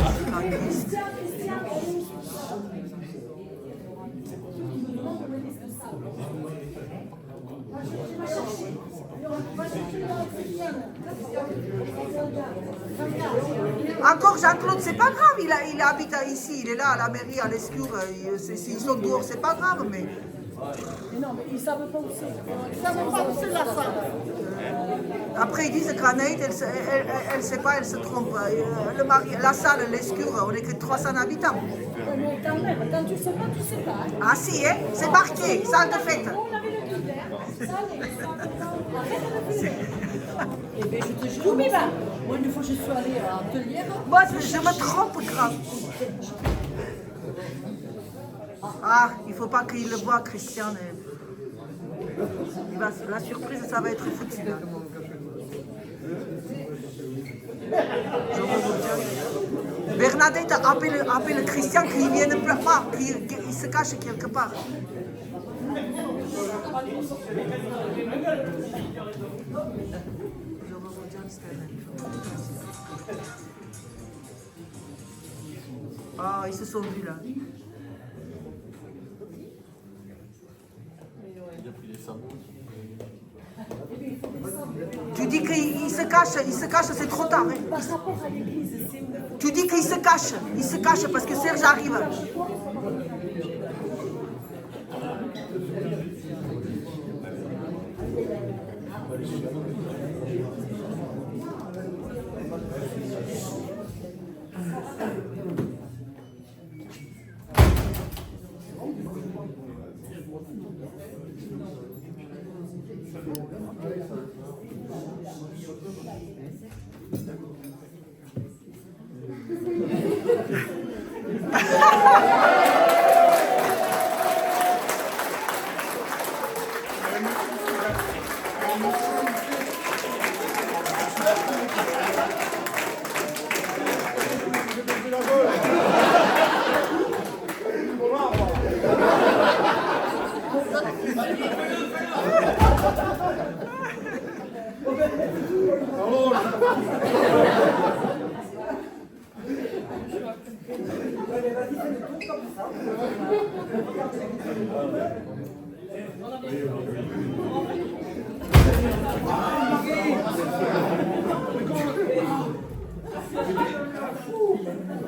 Encore Jean-Claude, c'est pas grave, il habite ici, il est là à la mairie, à l'Escure, ils sont dehors, c'est pas grave, mais... Non, mais ils ne savent pas où c'est. Ils ne savent pas où c'est la salle. Après, ils disent qu'Anaïd, elle ne sait pas, elle se trompe. La salle, l'Escure, on n'est que 300 habitants. Mais quand même, quand tu ne sais pas, tu ne sais pas. Hein. Ah si, hein, c'est marqué, salle de fête. On avait le critère. Arrête de filmer. Eh bien, je te jure. Oui, mais moi, une fois, je suis allée à l'atelier. Moi, je me trompe grave. Ah, il ne faut pas qu'il le voie, Christian. La surprise, ça va être foutu. Là. Je vous dis. Bernadette appelle Christian qu'il vienne pas, qu'il se cache quelque part. Je vais vous dire Ah, ils se sont vus là. Tu dis qu'il se cache, c'est trop tard. Hein. Tu dis qu'il se cache parce que Serge arrive.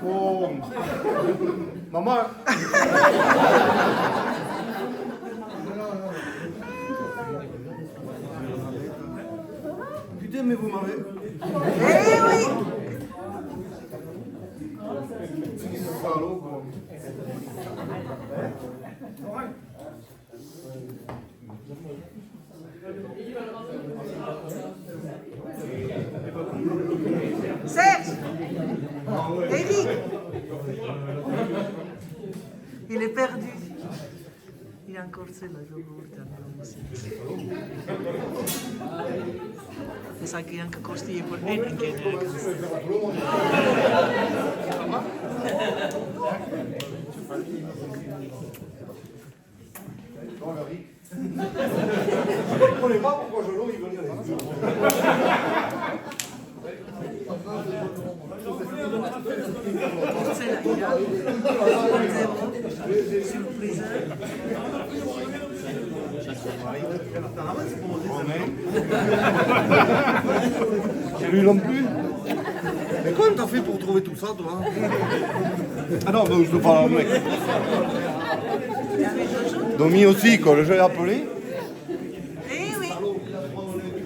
Oh, maman. Putain, mais vous m'avez. Eh oui. Salaud, quoi. Serge. Eric. Il est perdu. Il est encore seul là, je Det sa ik Janke kosten je voor één keer nergens. Je ne comprenais pas pourquoi Jolo il venait avec nous. C'est là, il y a 0, surprise. Lui non plus. Mais comment t'as fait pour trouver tout ça, toi? Ah non, mais je te parle à un mec. Domi aussi, quand le jeu est appelé. Eh oui,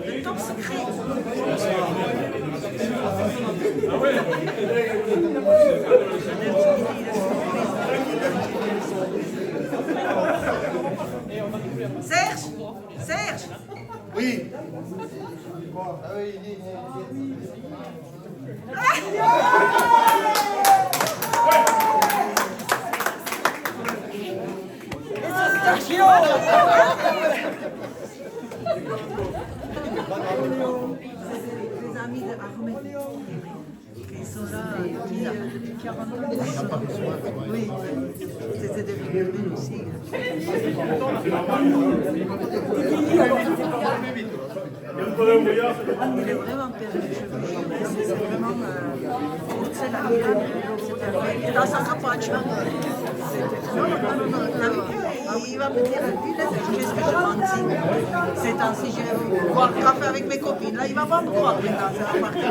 le top secret. Serge, Serge. Oui. Les amis de Ahmed, ils sont là depuis 40 ans. Oui, c'était des Berlin aussi. Il est vraiment perdu, c'est vraiment c'est la Milan, c'était dans sa campagne. Non, il va me dire, qu'est-ce que je mentis? C'est ainsi, je vais boire le café avec mes copines. Là, il va pas me croire maintenant, c'est la partie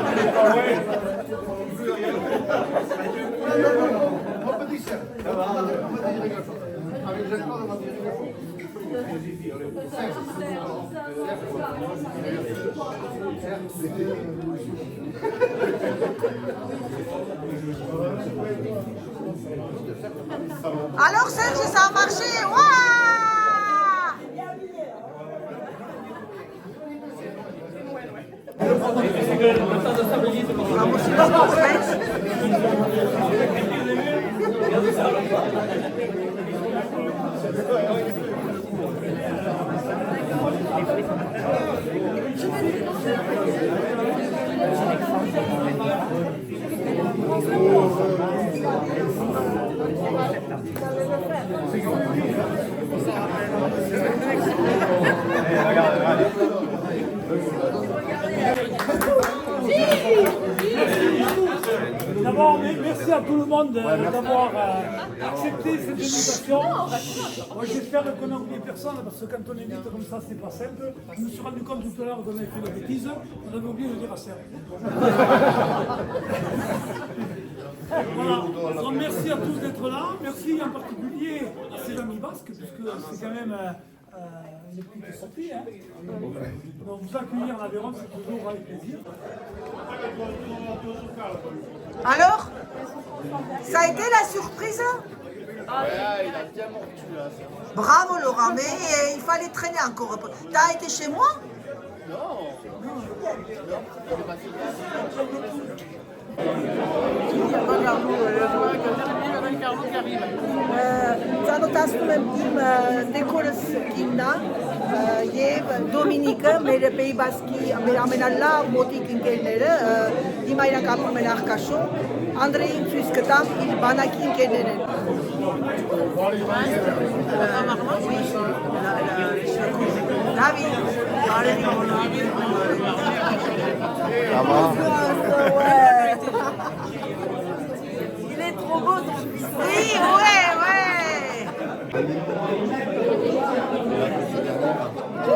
Alors Serge, ça a marché. Waouh! Vamos sur le suspense. à tout le monde d'avoir accepté cette invitation. Moi j'espère qu'on n'a oublié personne parce que quand on invite comme ça c'est pas simple. Je me suis rendu compte tout à l'heure qu'on avait fait la bêtise, on avait oublié de dire à Serge. Voilà, alors, merci à tous d'être là, merci en particulier à ces amis basques puisque c'est quand même une petite sortie. Hein. Donc vous accueillir en Aveyron c'est toujours avec plaisir. Alors, ça a été la surprise? Bravo Laurent, mais il fallait traîner encore un peu. T'as été chez moi? Zanotasnım dekoras kimna Dominique mais le Pays Basque amenalla motik inkelleri imayla kapım Arcachon Andreï Fusketam il banaki inkelleri. David, il est trop beau ton fils. Oui, ouais.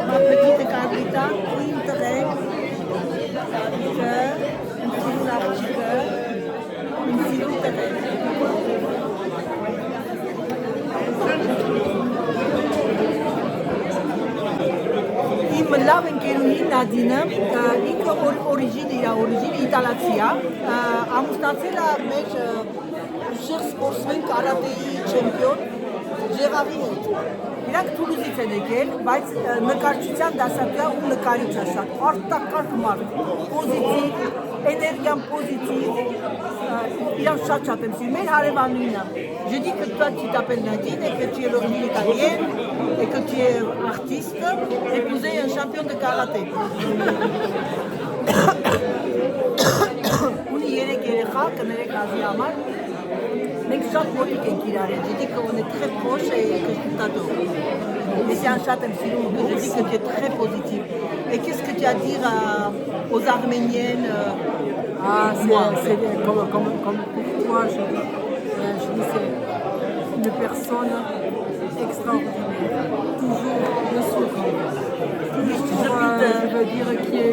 La petite Carlita, une traîne, une silhouette traîne. Laven Kerunin Nadine, origine italația, am stat la meci cher sportsman karate champion Gérard Hinault. Իրանք Թուլուզից են եկել, բայց նկարչության դասատուհի ու նկարիչ ասա, արտակարգ մարդ, պոզիտիվ, énergian positif, iranç շատ եմ սիրում, մեր հարևանուհին է. Je dis que toi tu t'appelles Nadine et que tu es d'origine italienne et que tu es artiste, épousé un champion de karaté. Ունի 3 երեխա, կներեք ազի համար. Մենք շատ մոտիկ ենք իրար, je dis qu'on est très proche et que je t'adore. Et c'est un chat, je dis que tu es très positif. Et qu'est-ce que tu as à dire aux Arméniennes? C'est comme moi, je dis c'est une personne extraordinaire, toujours le sourire, toujours, je veux dire, qui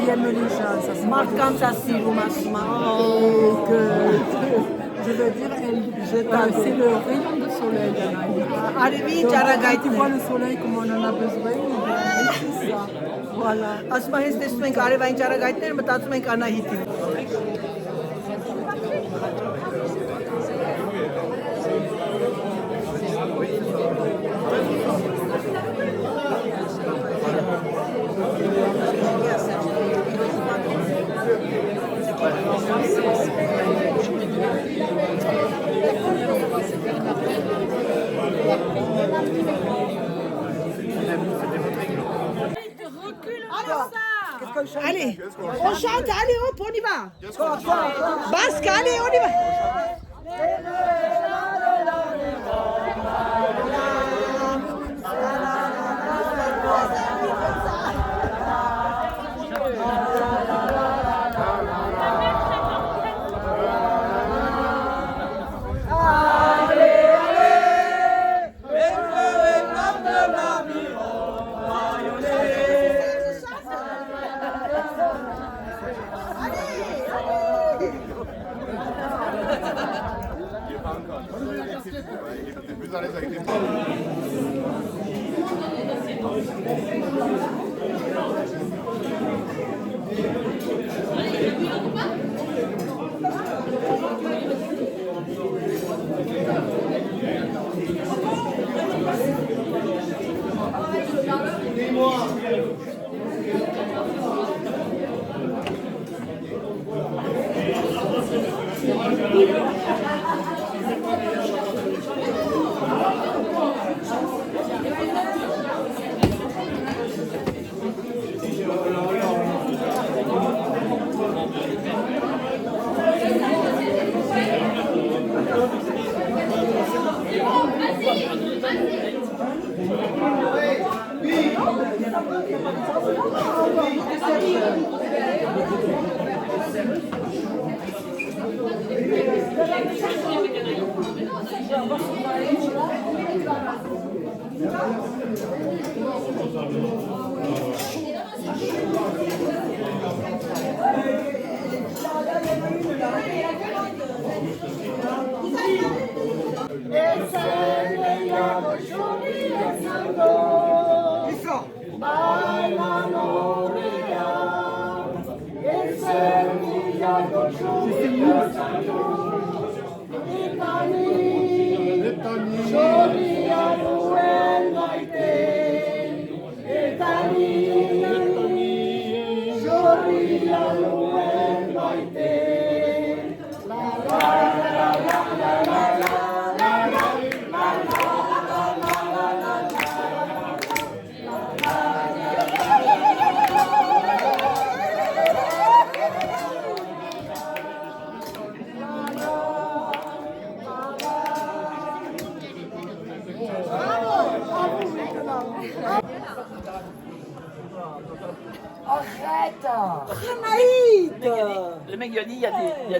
aime les gens, ça se marque quand ça s'y que je veux dire, c'est le rayon de soleil. Tu vois le soleil comme on en a besoin, c'est ça. Voilà. Ասում ես տեսնում ենք արևային ճառագայթները, մտածում ենք Անահիտին։ Allez, on chante, allez hop, on y va. Basque, allez, on y va. Le mec il a dit, il y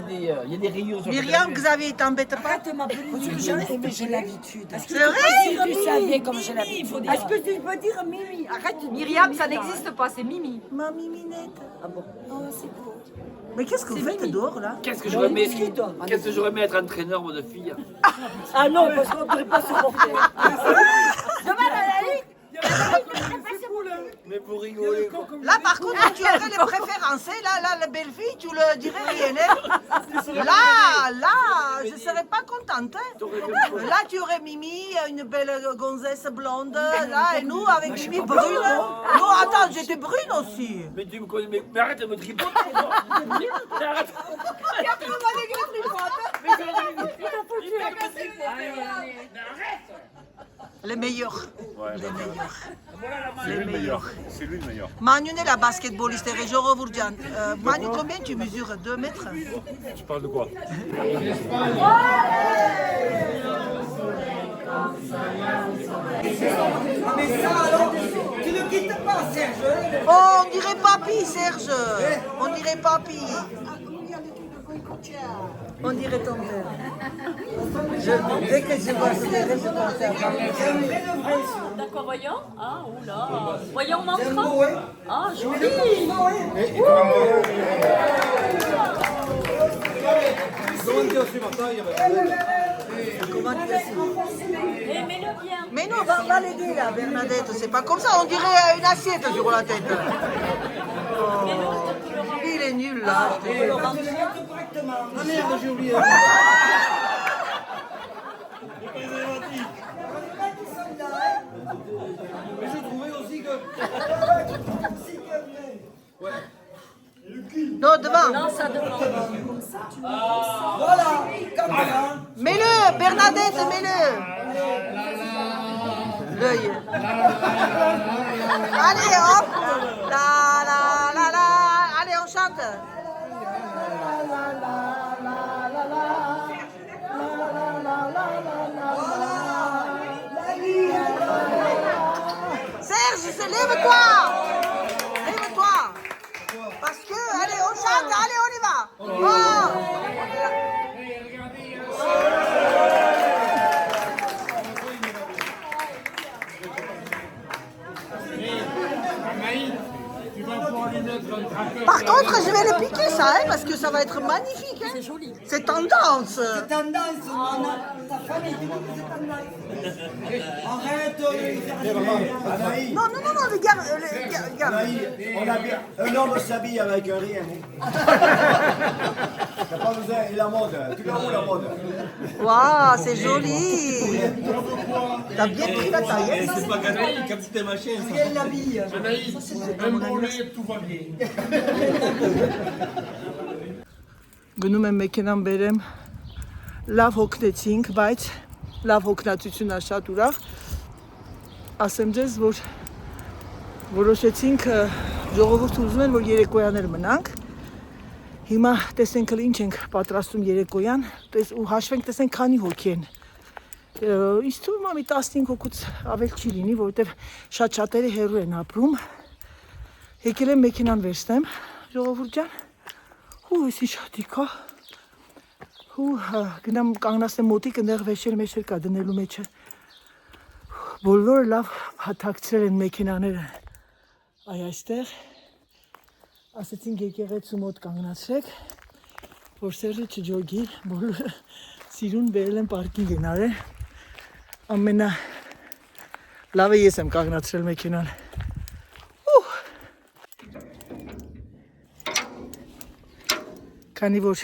a des rayures sur Myriam, Xavier, t'embête pas? Arrête ma petite. Mais j'ai l'habitude. C'est vrai? Tu savais comme j'ai l'habitude. Est-ce que tu peux dire Mimi? Arrête de dire Myriam, ça n'existe pas, c'est Mimi. Ma miminette. Ah bon? Oh, c'est beau. Mais qu'est-ce que vous faites dehors là? Qu'est-ce que j'aurais aimé être entraîneur moi de fille? Ah non, parce qu'on ne pourrait pas supporter. Demain, Valérie, Mais pour rigoler. Là par contre, tu aurais les préférences. Là, la belle fille, tu le dirais rien. Là, je serais pas contente. Là, tu aurais Mimi, une belle gonzesse blonde. Là, et nous, avec Mimi brune. Non, attends, j'étais brune aussi. Mais tu me connais, mais arrête de me tripoter. Arrête. Les meilleurs. C'est lui le meilleur. C'est lui le meilleur. Manu est la basketballiste régionale Bourdian. Manu, combien tu mesures? 2 mètres? Tu parles de quoi? tu ne quittes pas, Serge. Oh, on dirait papy, Serge. On dirait papy. On dirait ton père. Dès que je vois ce père, je pense à papy. D'accord, voyons. Ah, oula. Voyons, montre. Ah, joli. Comment tu as su? Eh, mets-le bien. Mais non, va l'aider là, Bernadette. C'est pas comme ça, on dirait une assiette sur la tête. Oh, il est nul là. Ah merde, j'ai oublié. Mais je trouvais aussi que... Non, devant. Non, ça devant. Voilà, comme ça. Mets-le, Bernadette, mets-le. L'œil. Allez, hop. La la la la. Allez, on chante. Serge, lève-toi. Lève-toi. Parce que, allez, on chante, allez, on y va. Oh. Par contre, je vais le piquer ça, hein, parce que ça va être magnifique. Hein. C'est joli. C'est tendance. C'est tendance, ta famille, tu vois que c'est tendance. Arrête de faire Anaïs, Non, les gars, Anaïs, un homme s'habille avec un rien. T'as pas besoin, et la mode, tu l'as où la mode? Waouh, c'est joli. T'as bien pris la taille. Hein. C'est pas Anaïs, capitaine machin. Regarde la bille. Anaïs, un mollet, tout va bien. Գնում եմ մեքենան բերեմ, լավ հոգնեցինք, բայց լավ հոգնածությունն է շատ ուրախ։ Ասեմ ձեզ, որ որոշեցինք ժողովուրդը ուզում են, որ երեկոյաներ մնանք։ Հիմա տեսենք ինչ ենք պատրաստում երեկոյան, ու հաշվենք տեսենք քանի հոգի են։ Ինձ թվում է մի 15 հոգուց ավել չի լինի, որովհետև շատ-շատերը հեռու են ապրում։ Եկել եմ մեքենան վերցնեմ, ժողովուրդ ջան։ Ու էսի շատիկ է։ ու գնամ կանգնացնեմ մոտիկ այնտեղ վեշեր կա դնելու մեջը բոլորը լավ հաթակցրել են մեքենաները այ այստեղ ասեցին եկեղեցու մոտ կանգնացրեք որ Սերժը չջոգի բոլորը սիրուն բերել են պարկինգ են արել ամենա լավը ես եմ կանգնացրել մեքենան քանի որ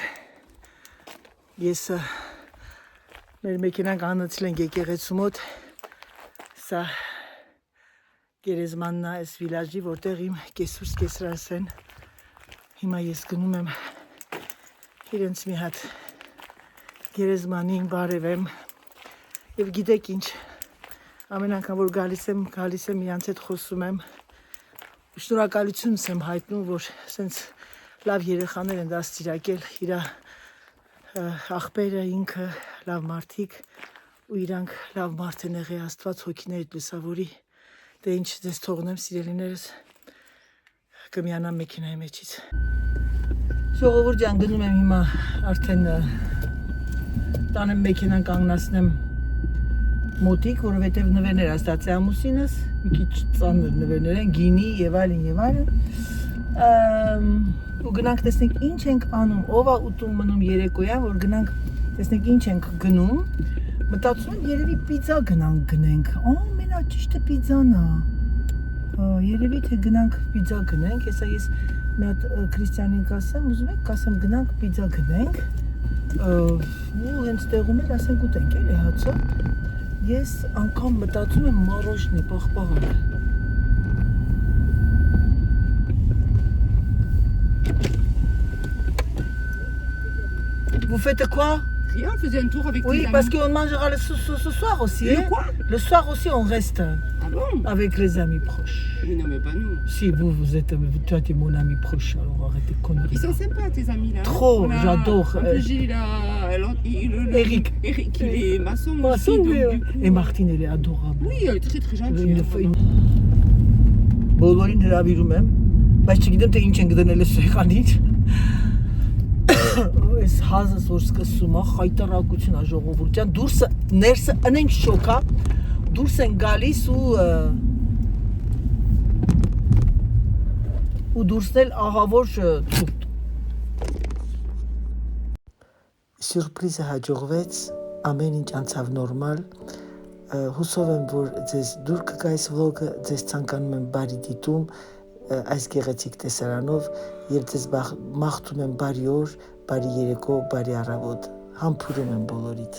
ես մեր մեքենան կանգնացրել ենք եկեղեցու մոտ սա գերեզմանն է այս վիլաժի որտեղ իմ կեսուրս կեսրարս են հիմա ես գնում եմ իրենց մի հատ գերեզմանին բարևեմ եւ գիտեք ինչ ամեն անգամ որ գալիս եմ իրանց հետ խոսում եմ շնորհակալությունս եմ հայտնում որ սենց լավ երեխաներ են դաստիարակել իր աղբերը ինքը լավ մարդիկ ու իրանք լավ մարդ են եղել Աստված հոգիներիդ լուսավորի դե ինչ ձեզ թողնեմ սիրելիներս կմիանամ մեքենայի մեջից ժողովուրդ ջան գնում եմ հիմա արդեն տանեմ մեքենան կանգնացնեմ մոտիկ որովհետև նվերներ աստացի ամուսինս մի քիչ ծանր նվերներ են գինի եւ այլն ու գնանք տեսնենք ինչ ենք անում ով է ուտում մնում երեկոյան որ գնանք տեսնենք ինչ ենք գնում մտածում եմ երևի պիցա գնենք մենա ճիշտը պիցան է երևի թե գնանք պիցա գնենք հեսա ես մի հատ քրիստիանին կասեմ ուզում եք կասեմ գնանք պիցա գնենք ու հենց տեղում էլ ասենք ուտենք էլի հացը ես անգամ մտածում եմ մարոշնի պաղպաղակ Vous faites quoi? Rien, on faisait un tour avec Oui, les amis. parce qu'on mangera ce soir aussi. Le hein? quoi? Le soir aussi, on reste Ah bon? avec les amis proches. Mais non, mais pas nous. Si, vous êtes... Toi, tu es mon ami proche, alors arrêtez de conneries. Ils sont sympas, tes amis là. Trop, j'adore. En plus, j'ai Eric. Eric, il est maçon. Maçon, aussi, donc, oui. du coup, Et Martine, elle est adorable. Oui, elle est très très gentille. Բոլորին հրավիրում եմ, բայց չգիտեմ թե ինչ են գտնել այս սեղանից։ Այս հազս որ սկսում է, խայտարակություն է ժողովուրդ ջան, դուրսը ներսը ընենք շոկա, դուրս են գալիս ու դուրսն էլ աղավոր ցուրտ։ Սյուրպրիզը հաջողվեց, ամեն ինչ անցավ նորմալ։ Հուսով եմ, որ ձեզ դուր կգա այս վլոգը, ձեզ ցանկանում եմ բարի դիտում այս գեղեցիկ տեսարանով եւ ձեզ մաղթում եմ բարի օր, բարի երեկո, բարի առավոտ։ Համբուրում եմ բոլորիդ։